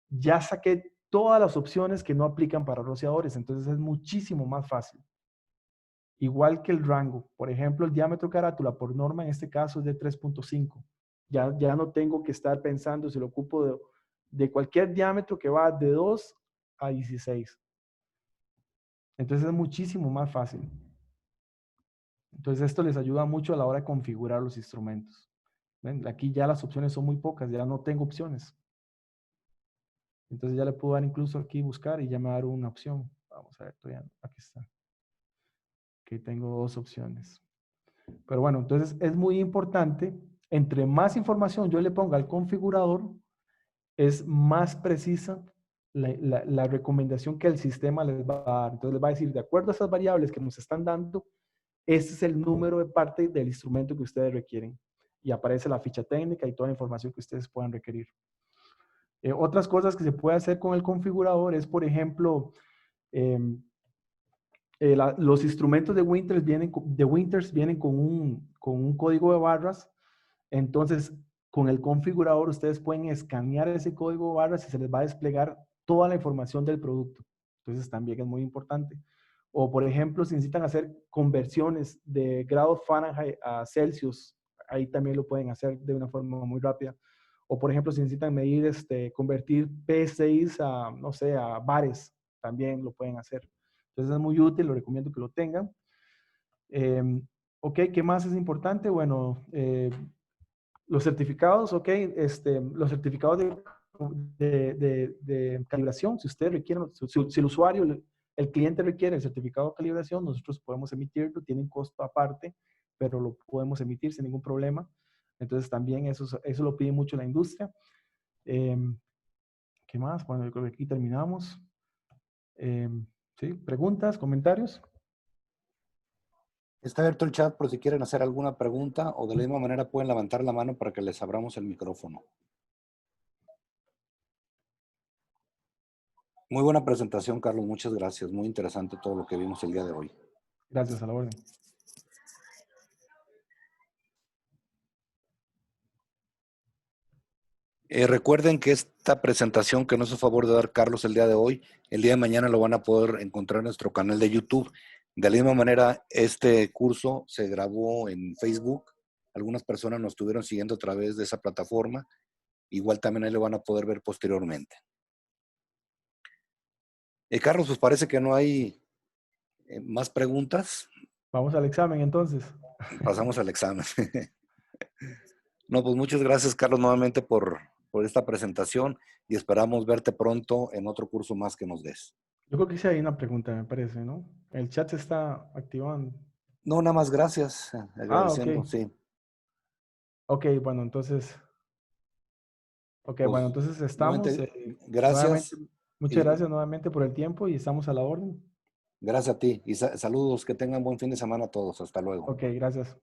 Speaker 2: ya saqué todas las opciones que no aplican para rociadores. Entonces, es muchísimo más fácil. Igual que el rango. Por ejemplo, el diámetro carátula por norma en este caso es de 3.5. Ya no tengo que estar pensando si lo ocupo de cualquier diámetro que va de 2 a 16. Entonces es muchísimo más fácil. Entonces esto les ayuda mucho a la hora de configurar los instrumentos. ¿Ven? Aquí ya las opciones son muy pocas, ya no tengo opciones. Entonces ya le puedo dar incluso aquí buscar y ya me va a dar una opción. Vamos a ver, todavía, aquí está. Aquí tengo 2 opciones. Pero bueno, entonces es muy importante, entre más información yo le ponga al configurador, es más precisa la recomendación que el sistema les va a dar. Entonces les va a decir, de acuerdo a esas variables que nos están dando, ese es el número de parte del instrumento que ustedes requieren. Y aparece la ficha técnica y toda la información que ustedes puedan requerir. Otras cosas que se puede hacer con el configurador es, por ejemplo, los instrumentos de Winters vienen con un código de barras. Entonces, con el configurador ustedes pueden escanear ese código de barras y se les va a desplegar toda la información del producto. Entonces, también es muy importante. O, por ejemplo, si necesitan hacer conversiones de grados Fahrenheit a Celsius, ahí también lo pueden hacer de una forma muy rápida. O, por ejemplo, si necesitan medir, convertir P6 a, no sé, a bares, también lo pueden hacer. Entonces, es muy útil, lo recomiendo que lo tengan. Ok, ¿qué más es importante? Bueno, los certificados, ok, los certificados de calibración, si ustedes requieren, si el usuario, el cliente requiere el certificado de calibración, nosotros podemos emitirlo, tiene un costo aparte, pero lo podemos emitir sin ningún problema. Entonces también eso lo pide mucho la industria. ¿Qué más? Bueno, yo creo que aquí terminamos. ¿Sí? ¿Preguntas? ¿Comentarios?
Speaker 1: Está abierto el chat por si quieren hacer alguna pregunta o de la misma manera pueden levantar la mano para que les abramos el micrófono. Muy buena presentación, Carlos. Muchas gracias. Muy interesante todo lo que vimos el día de hoy.
Speaker 2: Gracias, a la orden.
Speaker 1: Recuerden que esta presentación que nos hizo favor de dar Carlos el día de hoy, el día de mañana lo van a poder encontrar en nuestro canal de YouTube. De la misma manera, este curso se grabó en Facebook. Algunas personas nos estuvieron siguiendo a través de esa plataforma. Igual también ahí lo van a poder ver posteriormente. Carlos, pues parece que no hay más preguntas.
Speaker 2: Vamos al examen entonces.
Speaker 1: Pasamos al examen. No, pues muchas gracias, Carlos, nuevamente por esta presentación y esperamos verte pronto en otro curso más que nos des.
Speaker 2: Yo creo que sí hay una pregunta, me parece, ¿no? El chat se está activando.
Speaker 1: No, nada más gracias,
Speaker 2: Ah, ok.
Speaker 1: agradeciendo, sí.
Speaker 2: Ok, bueno, entonces,
Speaker 1: Pues
Speaker 2: bueno, entonces estamos.
Speaker 1: nuevamente,
Speaker 2: Nuevamente,
Speaker 1: gracias
Speaker 2: muchas
Speaker 1: y
Speaker 2: gracias nuevamente por el tiempo y estamos a la orden.
Speaker 1: gracias a ti y saludos, que tengan buen fin de semana a todos, hasta luego.
Speaker 2: Ok, gracias.